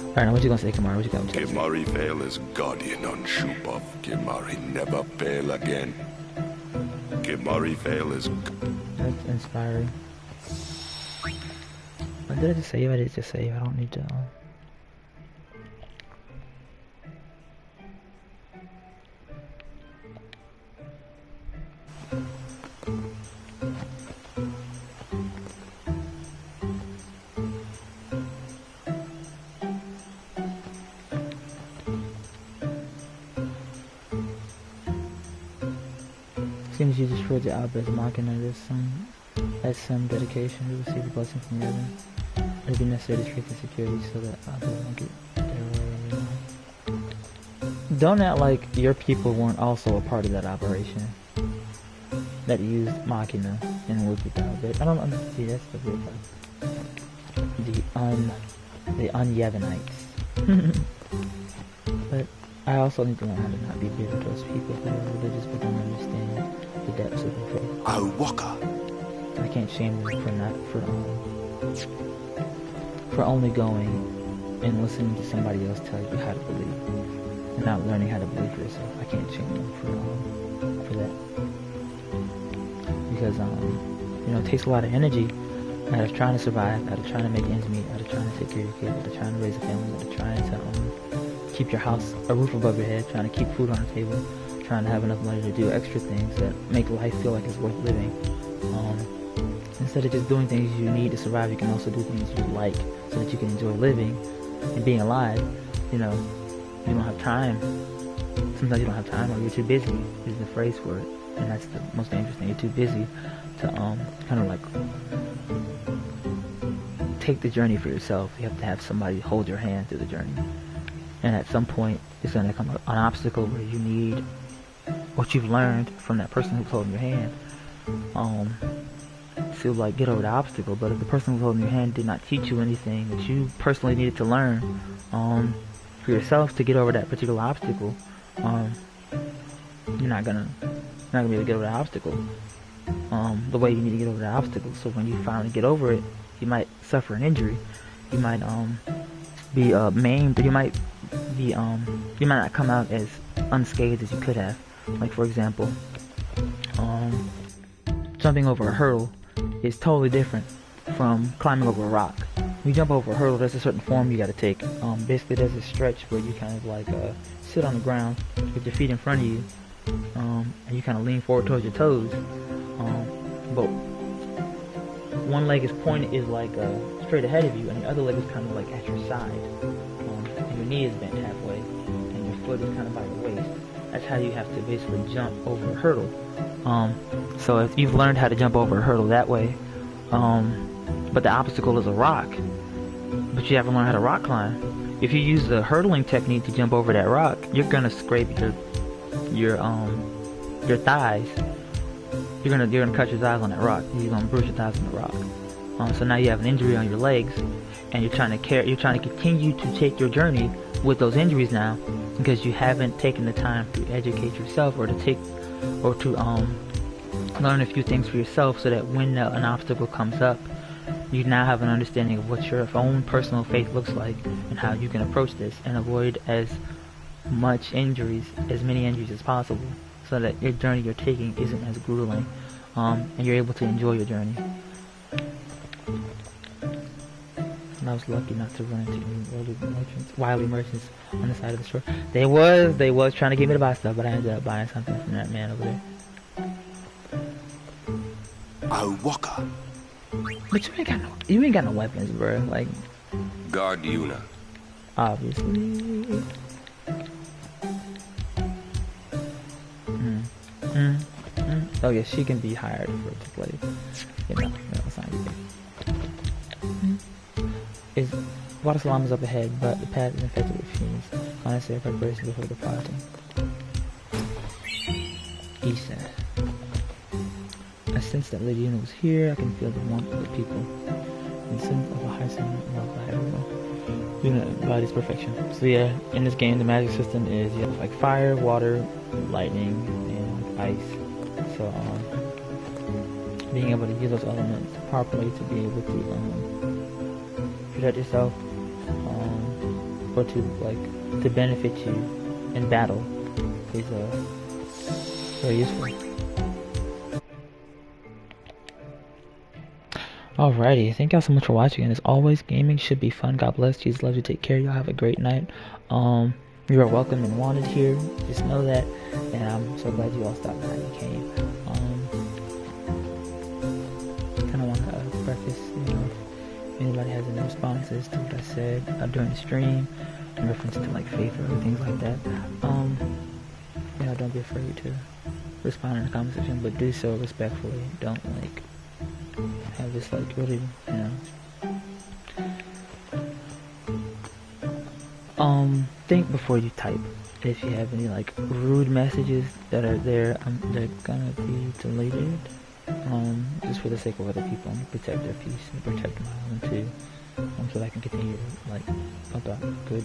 Alright, now what you gonna say, Kimari? What you got?
Kimari fail as guardian on Shupov. Kimari never fail again. Kimari fail is...
That's inspiring. What did I just save? I did just save. I don't need to... As soon as you destroy the Albed's Machina, that's some dedication to receive the blessing from heaven. It would be necessary to strengthen security so that Albed won't get their way. Don't act like your people weren't also a part of that operation that used Machina and worked with Albed. I don't understand. That's the weird part. The un-Yevonites. But I also need to learn how to not be bitter to those people who are religious but don't understand the depths of their faith. I can't shame them for only going and listening to somebody else tell you how to believe and not learning how to believe for yourself. I can't shame them for that, because you know, it takes a lot of energy out of trying to survive, out of trying to make ends meet, out of trying to take care of your kids, out of trying to raise a family, out of trying to keep your house, a roof above your head, trying to keep food on the table, trying to have enough money to do extra things that make life feel like it's worth living. instead of just doing things you need to survive, you can also do things you like so that you can enjoy living and being alive. You know, you don't have time. Sometimes you don't have time, or you're too busy, is the phrase for it. And that's the most dangerous thing. You're too busy to kind of like take the journey for yourself. You have to have somebody hold your hand through the journey. And at some point, it's going to come an obstacle where you need what you've learned from that person who's holding your hand to like get over the obstacle. But if the person who's holding your hand did not teach you anything that you personally needed to learn for yourself to get over that particular obstacle, you're not gonna be able to get over the obstacle the way you need to get over the obstacle. So when you finally get over it, you might suffer an injury, you might be maimed, or you might not come out as unscathed as you could have. Like, for example, jumping over a hurdle is totally different from climbing over a rock. When you jump over a hurdle, there's a certain form you gotta take. Basically, there's a stretch where you kind of like sit on the ground with your feet in front of you, and you kind of lean forward towards your toes. But one leg is like straight ahead of you, and the other leg is kind of like at your side. And your knee is bent halfway, and your foot is kind of by your waist. That's how you have to basically jump over a hurdle. So if you've learned how to jump over a hurdle that way, but the obstacle is a rock, but you haven't learned how to rock climb. If you use the hurdling technique to jump over that rock, you're gonna scrape your thighs. You're gonna cut your thighs on that rock. You're gonna bruise your thighs on the rock. So now you have an injury on your legs, and you're trying to continue to take your journey with those injuries now, because you haven't taken the time to educate yourself or to learn a few things for yourself, so that when an obstacle comes up, you now have an understanding of what your own personal faith looks like and how you can approach this and avoid as many injuries as possible, so that your journey you're taking isn't as grueling, and you're able to enjoy your journey. And I was lucky not to run into any wily merchants on the side of the store. They was trying to get me to buy stuff, but I ended up buying something from that man over there.
Oh, Walker.
But you ain't got no weapons, bro. Like,
guard Yuna.
Obviously. Oh yeah, she can be hired to play. You know, that's not anything. Water Salam is up ahead, but the path is infected with fumes. Unnecessary preparation before departing. He said, I sense that Lady Yuna was here. I can feel the warmth of the people. And the sense of a high sentiment love by everyone. Yuna embodies perfection. So yeah, in this game, the magic system is you have like fire, water, lightning, and ice. So being able to use those elements properly to be able to protect yourself, or to benefit you in battle is very useful. Alrighty, thank y'all so much for watching, and as always, gaming should be fun. God bless, Jesus loves you, take care, y'all have a great night. You are welcome and wanted here, just know that, and I'm so glad you all stopped by and came. Kinda wanna preface, if anybody has any responses to what I said during the stream, in reference to like faith or things like that, don't be afraid to respond in the comment section, but do so respectfully. Don't like have this like really, think before you type. If you have any like rude messages that are there, they're gonna be deleted, just for the sake of other people, and protect their peace and protect my own too, so that I can continue to like pump out good,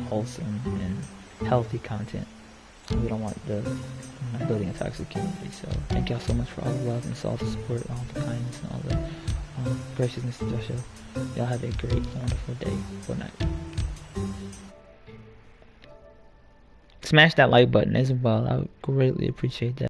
wholesome, and healthy content. We don't want building a toxic community. So thank y'all so much for all the love and all the support, all the kindness, and all the graciousness to the show. Y'all have a great, wonderful day or night. Smash that like button as well. I would greatly appreciate that.